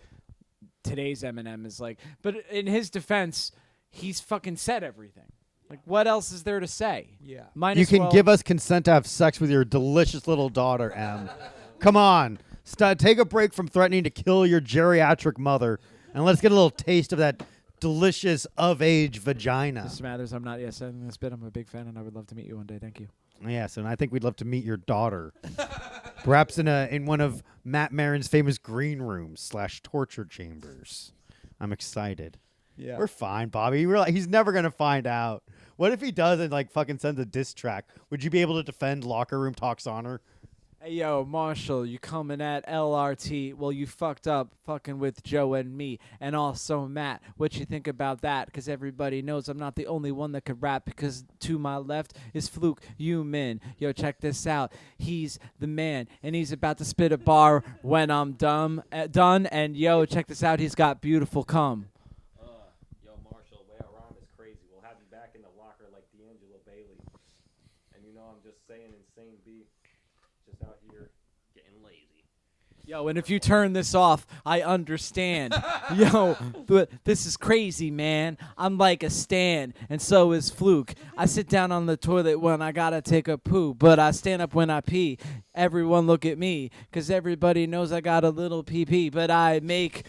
today's Eminem is like, but in his defense, he's fucking said everything. Like, what else is there to say? Yeah. You can give us consent to have sex with your delicious little daughter, Em. Come on. Take a break from threatening to kill your geriatric mother, and let's get a little taste of that delicious of-age vagina. Mr. Mathers, I'm not saying this bit. I'm a big fan, and I would love to meet you one day. Thank you. Yes, and I think we'd love to meet your daughter. Perhaps in one of Matt Maron's famous green rooms / torture chambers. I'm excited. Yeah. We're fine, Bobby. He's never going to find out. What if he does and like fucking sends a diss track? Would you be able to defend Locker Room Talks Honor? Hey, yo, Marshall, you coming at LRT? Well, you fucked up fucking with Joe and me. And also Matt, what you think about that? Because everybody knows I'm not the only one that could rap, because to my left is Fluke Human. Yo, check this out. He's the man, and he's about to spit a bar when I'm done. And yo, check this out. He's got beautiful cum. Yo, Marshall, way around is crazy. We'll have you back in the locker like D'Angelo Bailey. And you know I'm just saying insane B. Just out here getting lazy. Yo, and if you turn this off, I understand. Yo, but this is crazy, man. I'm like a stan, and so is Fluke. I sit down on the toilet when I gotta take a poo, but I stand up when I pee. Everyone look at me, 'cause everybody knows I got a little pee-pee, but I make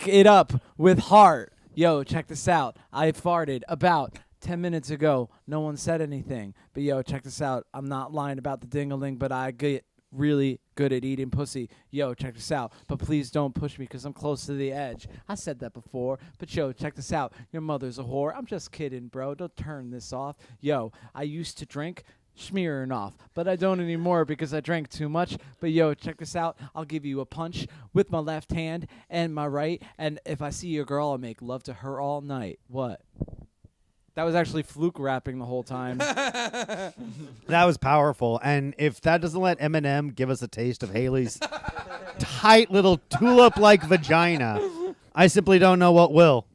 it up with heart. Yo, check this out. I farted about 10 minutes ago. No one said anything. But yo, check this out. I'm not lying about the ding-a-ling, but I get really good at eating pussy. Yo, check this out. But please don't push me, because I'm close to the edge. I said that before. But yo, check this out. Your mother's a whore. I'm just kidding, bro. Don't turn this off. Yo, I used to drink smearing off, but I don't anymore because I drank too much. But yo, check this out. I'll give you a punch with my left hand and my right. And if I see your girl, I'll make love to her all night. What? That was actually Fluke rapping the whole time. That was powerful. And if that doesn't let Eminem give us a taste of Haley's tight little tulip-like vagina. I simply don't know what will.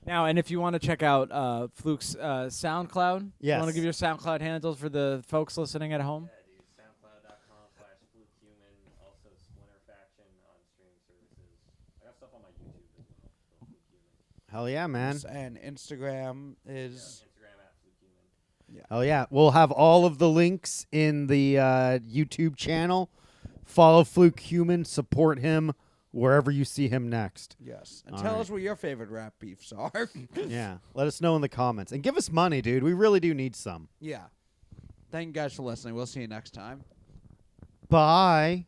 Now, and if you want to check out Fluke's SoundCloud, you Yes. want to give your SoundCloud handles for the folks listening at home? SoundCloud.com/FlukeHuman, also Splinter Faction on streaming services. I got stuff on my YouTube as well. So Fluke Human. Hell yeah, man. And Instagram is Instagram @FlukeHuman. Oh yeah, we'll have all of the links in the YouTube channel. Follow Fluke Human, support him wherever you see him next. yes. And All tell right. us what your favorite rap beefs are. Yeah, let us know in the comments and give us money, dude. We really do need some. yeah. Thank you guys for listening. We'll see you next time. Bye.